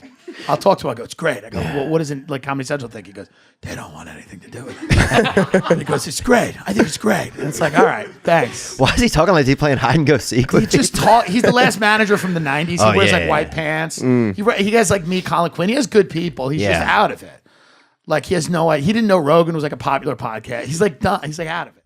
I'll talk to him. I go, it's great. I go, well, what does it like Comedy Central think? He goes, they don't want anything to do with it. And he goes, it's great. I think it's great. And it's like, all right, thanks. Why is he talking like he's playing hide and go seek? He just he's the last manager from the 90s. He wears white pants. He has like me, Colin Quinn. He has good people. He's just out of it. Like he has he didn't know Rogan was like a popular podcast. He's like done. He's like out of it.